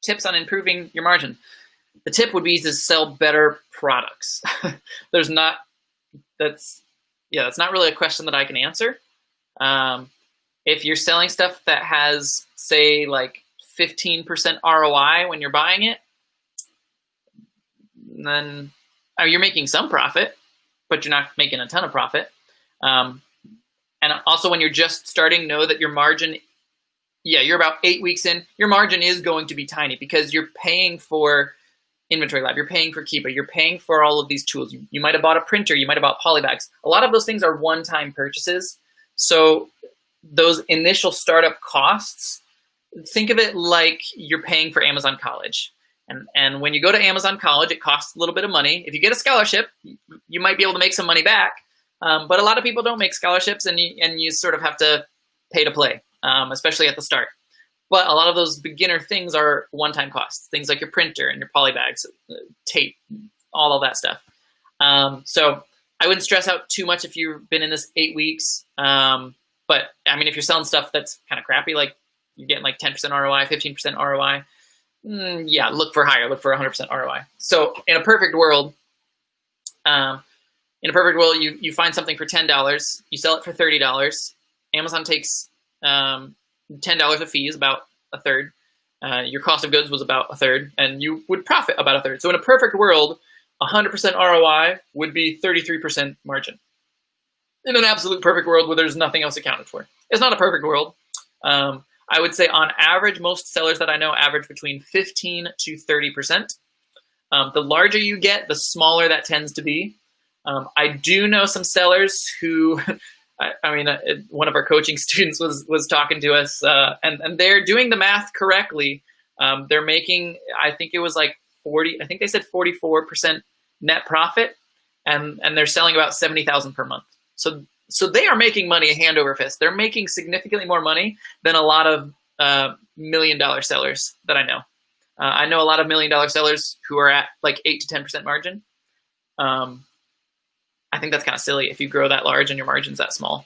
tips on improving your margin? The tip would be to sell better products. That's not really a question that I can answer. If you're selling stuff that has, say, like 15% ROI when you're buying it, then you're making some profit, but you're not making a ton of profit. And also when you're just starting, know that your margin, you're about 8 weeks in, your margin is going to be tiny because you're paying for Inventory Lab, you're paying for Keepa, you're paying for all of these tools. You might have bought a printer, you might have bought polybags. A lot of those things are one-time purchases. So those initial startup costs, think of it like you're paying for Amazon College. And when you go to Amazon College, it costs a little bit of money. If you get a scholarship, you might be able to make some money back. But a lot of people don't make scholarships, and you sort of have to pay to play, especially at the start. But a lot of those beginner things are one-time costs, things like your printer and your polybags, tape, all of that stuff. So I wouldn't stress out too much if you've been in this 8 weeks. But I mean, if you're selling stuff that's kind of crappy, like you're getting like 10% ROI, 15% ROI, look for higher, look for 100% ROI. So in a perfect world, you find something for $10, you sell it for $30. Amazon takes $10 of fee is about a third. Your cost of goods was about a third, and you would profit about a third. So in a perfect world, 100% ROI would be 33% margin. In an absolute perfect world where there's nothing else accounted for. It's not a perfect world. I would say on average, most sellers that I know average between 15 to 30%. The larger you get, the smaller that tends to be. I do know some sellers who, one of our coaching students was talking to us, and they're doing the math correctly. They're making, I think it was like 40, I think they said 44% net profit, and they're selling about 70,000 per month. So they are making money hand over fist. They're making significantly more money than a lot of $1 million sellers that I know. I know a lot of $1 million sellers who are at like 8 to 10% margin. I think that's kind of silly if you grow that large and your margin's that small.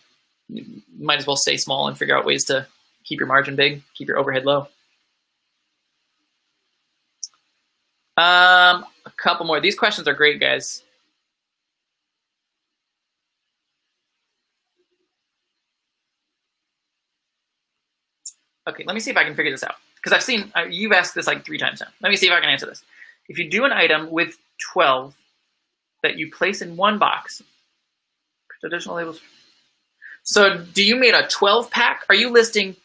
You might as well stay small and figure out ways to keep your margin big, keep your overhead low. A couple more. These questions are great, guys. Okay, let me see if I can figure this out. Because I've seen, you've asked this like 3 times now. Let me see if I can answer this. If you do an item with 12 that you place in one box, traditional labels. So do you make a 12 pack? Are you listing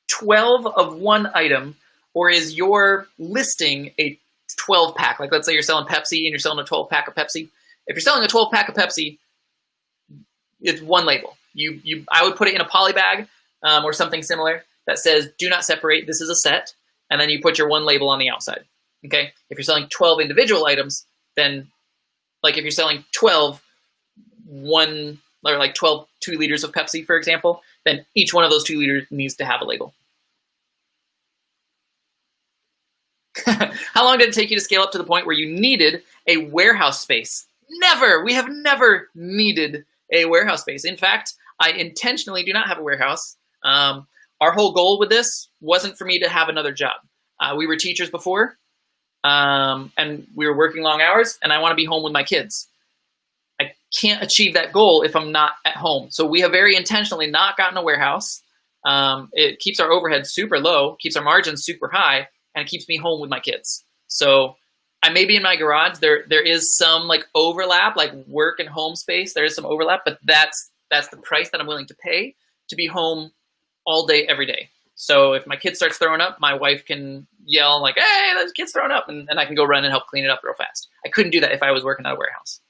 12 of one item, or is your listing a 12 pack? Like let's say you're selling Pepsi and you're selling a 12 pack of Pepsi. If you're selling a 12 pack of Pepsi, it's one label. I would put it in a poly bag or something similar that says do not separate, this is a set, and then you put your one label on the outside. Okay? If you're selling 12 individual items, then like if you're selling 12 2 liters of Pepsi, for example, then each one of those 2 liters needs to have a label. How long did it take you to scale up to the point where you needed a warehouse space? Never! We have never needed a warehouse space. In fact, I intentionally do not have a warehouse. Our whole goal with this wasn't for me to have another job. We were teachers before, and we were working long hours, and I want to be home with my kids. I can't achieve that goal if I'm not at home. So we have very intentionally not gotten a warehouse. It keeps our overhead super low, keeps our margins super high, and it keeps me home with my kids. So I may be in my garage. There is some like overlap, like work and home space. There is some overlap, but that's the price that I'm willing to pay to be home all day, every day. So if my kid starts throwing up, my wife can yell like, hey, that kid's throwing up, and I can go run and help clean it up real fast. I couldn't do that if I was working at a warehouse.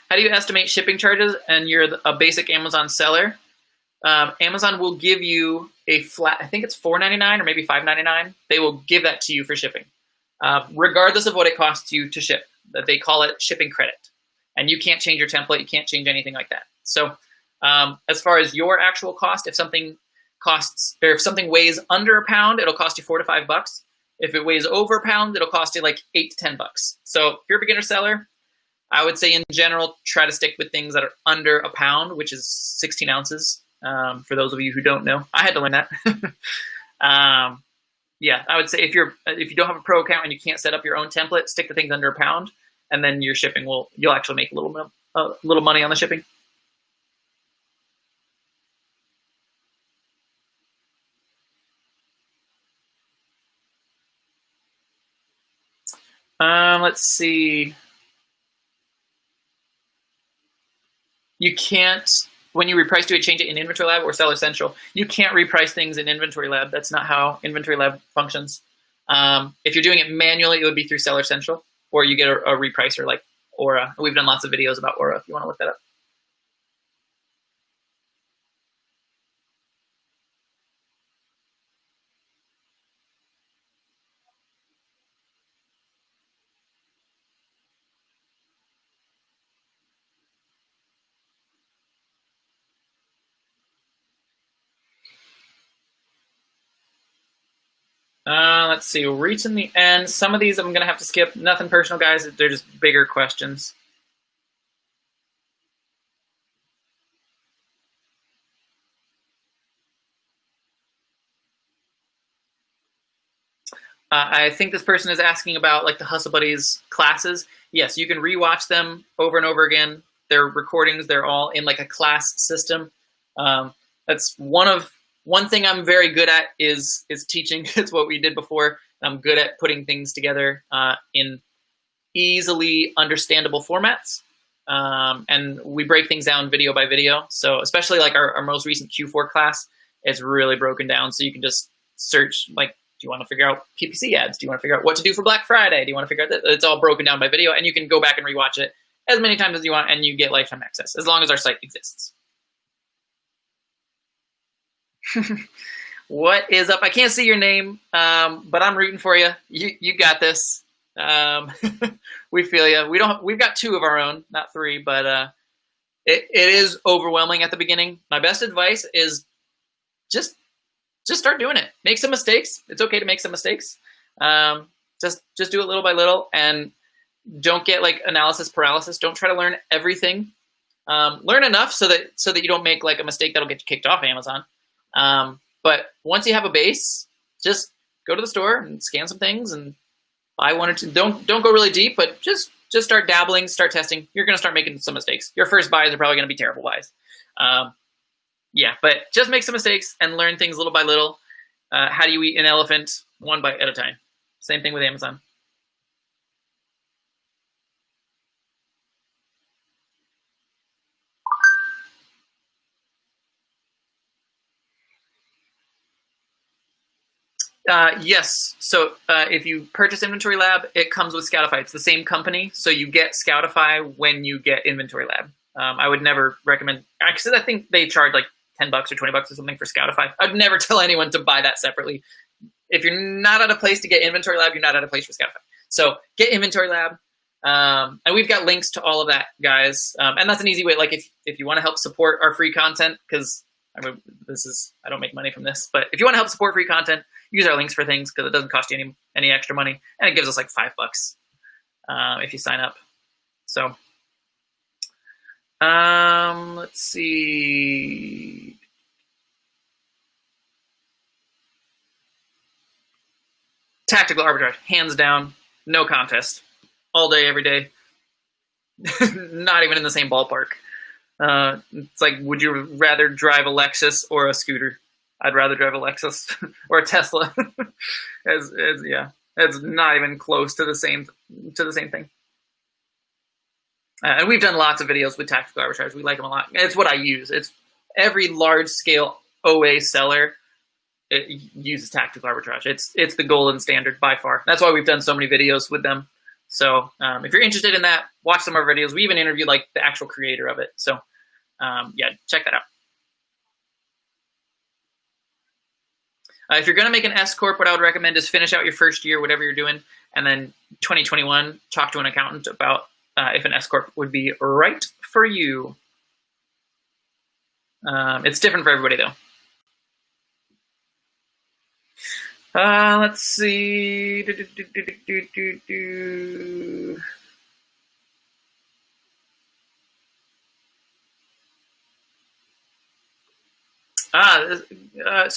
How do you estimate shipping charges and you're a basic Amazon seller? Amazon will give you a flat, I think it's $4.99 or maybe $5.99. They will give that to you for shipping, regardless of what it costs you to ship. They call it shipping credit. And you can't change your template. You can't change anything like that. So as far as your actual cost, if something weighs under a pound, it'll cost you $4 to $5. If it weighs over a pound, it'll cost you like $8 to $10. So if you're a beginner seller, I would say in general, try to stick with things that are under a pound, which is 16 ounces. For those of you who don't know, I had to learn that. Yeah, I would say if you don't have a pro account and you can't set up your own template, stick to things under a pound, and then your shipping you'll actually make a little money on the shipping. Let's see. You can't, when you reprice, do it, change it in Inventory Lab or Seller Central. You can't reprice things in Inventory Lab. That's not how Inventory Lab functions. If you're doing it manually, it would be through Seller Central, or you get a repricer like Aura. We've done lots of videos about Aura if you want to look that up. Let's see, reaching the end. Some of these I'm going to have to skip. Nothing personal, guys. They're just bigger questions. I think this person is asking about like the Hustle Buddies classes. Yes, you can rewatch them over and over again. They're recordings. They're all in like a class system. That's one thing I'm very good at is teaching. It's what we did before. I'm good at putting things together in easily understandable formats. And we break things down video by video. So especially like our most recent Q4 class, it's really broken down. So you can just search, like, do you want to figure out PPC ads? Do you want to figure out what to do for Black Friday? Do you want to figure out that? It's all broken down by video, and you can go back and rewatch it as many times as you want, and you get lifetime access as long as our site exists. What is up? I can't see your name, but I'm rooting for you. You got this. We feel you. We've got 2 of our own, not 3, but it is overwhelming at the beginning. My best advice is just start doing it. Make some mistakes. It's okay to make some mistakes. Just do it little by little, and don't get like analysis paralysis. Don't try to learn everything. Learn enough so that you don't make like a mistake that'll get you kicked off Amazon. But once you have a base, just go to the store and scan some things and buy 1 or 2. Don't go really deep, but just start dabbling, start testing. You're going to start making some mistakes. Your first buys are probably going to be terrible buys. Yeah, but just make some mistakes and learn things little by little. How do you eat an elephant? 1 bite at a time. Same thing with Amazon. Yes. So if you purchase Inventory Lab, it comes with Scoutify. It's the same company, so you get Scoutify when you get Inventory Lab. I would never recommend, because I think they charge like $10 or $20 or something for Scoutify. I'd never tell anyone to buy that separately. If you're not at a place to get Inventory Lab, you're not at a place for Scoutify. So get Inventory Lab. And we've got links to all of that, guys. And that's an easy way. Like if you want to help support our free content, because I don't make money from this, but if you want to help support free content, use our links for things, because it doesn't cost you any extra money, and it gives us like $5 if you sign up. So let's see. Tactical arbitrage, hands down, no contest, all day, every day. Not even in the same ballpark. It's like, would you rather drive a Lexus or a scooter? I'd rather drive a Lexus or a Tesla. Yeah, it's not even close to the same thing. And we've done lots of videos with tactical arbitrage. We like them a lot. It's what I use. It's every large scale OA seller uses tactical arbitrage. It's the golden standard by far. That's why we've done so many videos with them. So if you're interested in that, watch some of our videos. We even interviewed like the actual creator of it. So yeah, check that out. If you're going to make an S Corp, what I would recommend is finish out your first year, whatever you're doing, and then 2021, talk to an accountant about if an S Corp would be right for you. It's different for everybody, though. Let's see.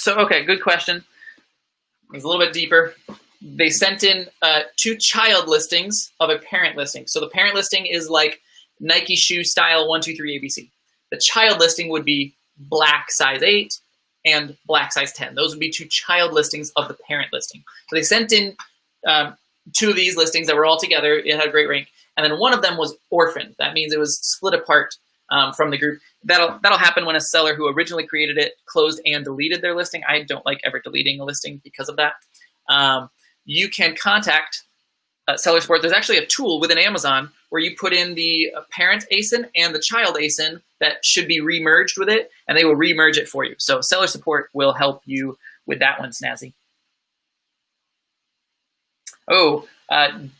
Okay, good question. It's a little bit deeper. They sent in 2 child listings of a parent listing. So the parent listing is like Nike shoe style 1, 2, 3 ABC. The child listing would be black size 8 and black size 10. Those would be 2 child listings of the parent listing. So they sent in 2 of these listings that were all together. It had a great rank. And then one of them was orphaned. That means it was split apart from the group. That'll happen when a seller who originally created it closed and deleted their listing. I don't like ever deleting a listing because of that. You can contact seller support. There's actually a tool within Amazon where you put in the parent ASIN and the child ASIN that should be remerged with it, and they will remerge it for you. So seller support will help you with that one, Snazzy. Oh,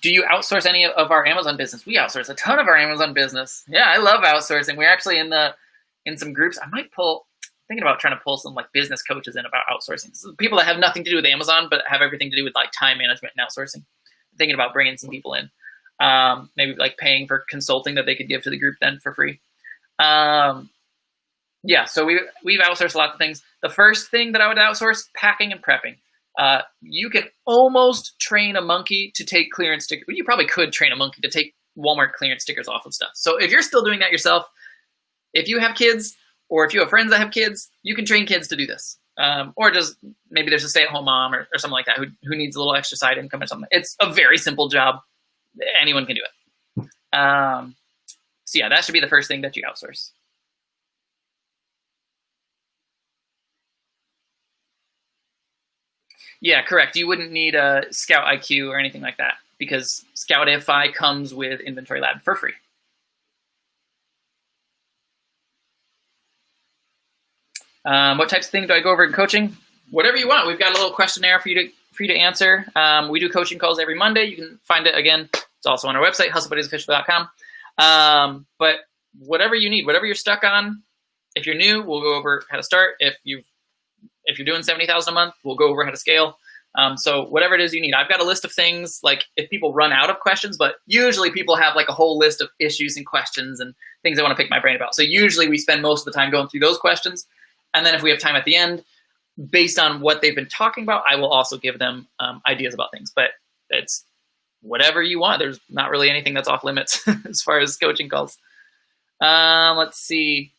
do you outsource any of our Amazon business? We outsource a ton of our Amazon business. Yeah, I love outsourcing. We're actually in some groups. I might thinking about trying to pull some like business coaches in about outsourcing. So people that have nothing to do with Amazon, but have everything to do with like time management and outsourcing. I'm thinking about bringing some people in, maybe like paying for consulting that they could give to the group then for free. Yeah, so we've outsourced a lot of things. The first thing that I would outsource, packing and prepping. You can almost train a monkey to take clearance stickers. You probably could train a monkey to take Walmart clearance stickers off of stuff. So if you're still doing that yourself, if you have kids or if you have friends that have kids, you can train kids to do this. Or just maybe there's a stay-at-home mom or something like that who needs a little extra side income or something. It's a very simple job. Anyone can do it. So yeah, that should be the first thing that you outsource. Yeah, correct. You wouldn't need a Scout IQ or anything like that because Scout AFI comes with Inventory Lab for free. What types of things do I go over in coaching? Whatever you want. We've got a little questionnaire for you to answer. We do coaching calls every Monday. You can find it again. It's also on our website, hustlebuddiesofficial.com. But whatever you need, whatever you're stuck on, if you're new, we'll go over how to start. If you're doing $70,000 a month, we'll go over how to scale. So whatever it is you need, I've got a list of things. Like if people run out of questions, but usually people have like a whole list of issues and questions and things they want to pick my brain about. So usually we spend most of the time going through those questions. And then if we have time at the end, based on what they've been talking about, I will also give them ideas about things. But it's whatever you want. There's not really anything that's off limits as far as coaching calls. Let's see.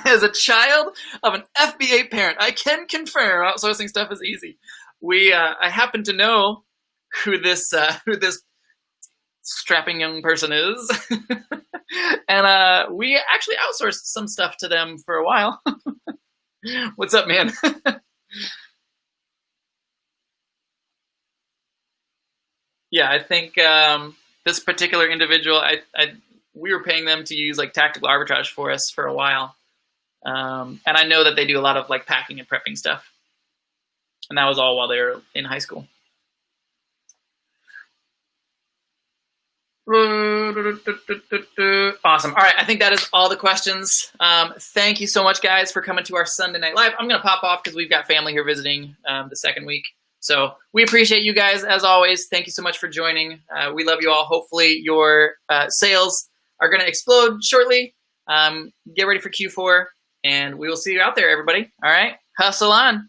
As a child of an FBA parent, I can confirm outsourcing stuff is easy. I happen to know who this strapping young person is, and we actually outsourced some stuff to them for a while. What's up, man? Yeah, I think this particular individual, we were paying them to use like tactical arbitrage for us for a while, and I know that they do a lot of like packing and prepping stuff, and that was all while they were in high school. Awesome. All right, I think that is all the questions. Thank you so much, guys, for coming to our Sunday Night Live. I'm going to pop off because we've got family here visiting the second week. So we appreciate you guys, as always. Thank you so much for joining. We love you all. Hopefully your sales are going to explode shortly. Get ready for Q4, and we will see you out there, everybody. All right? Hustle on.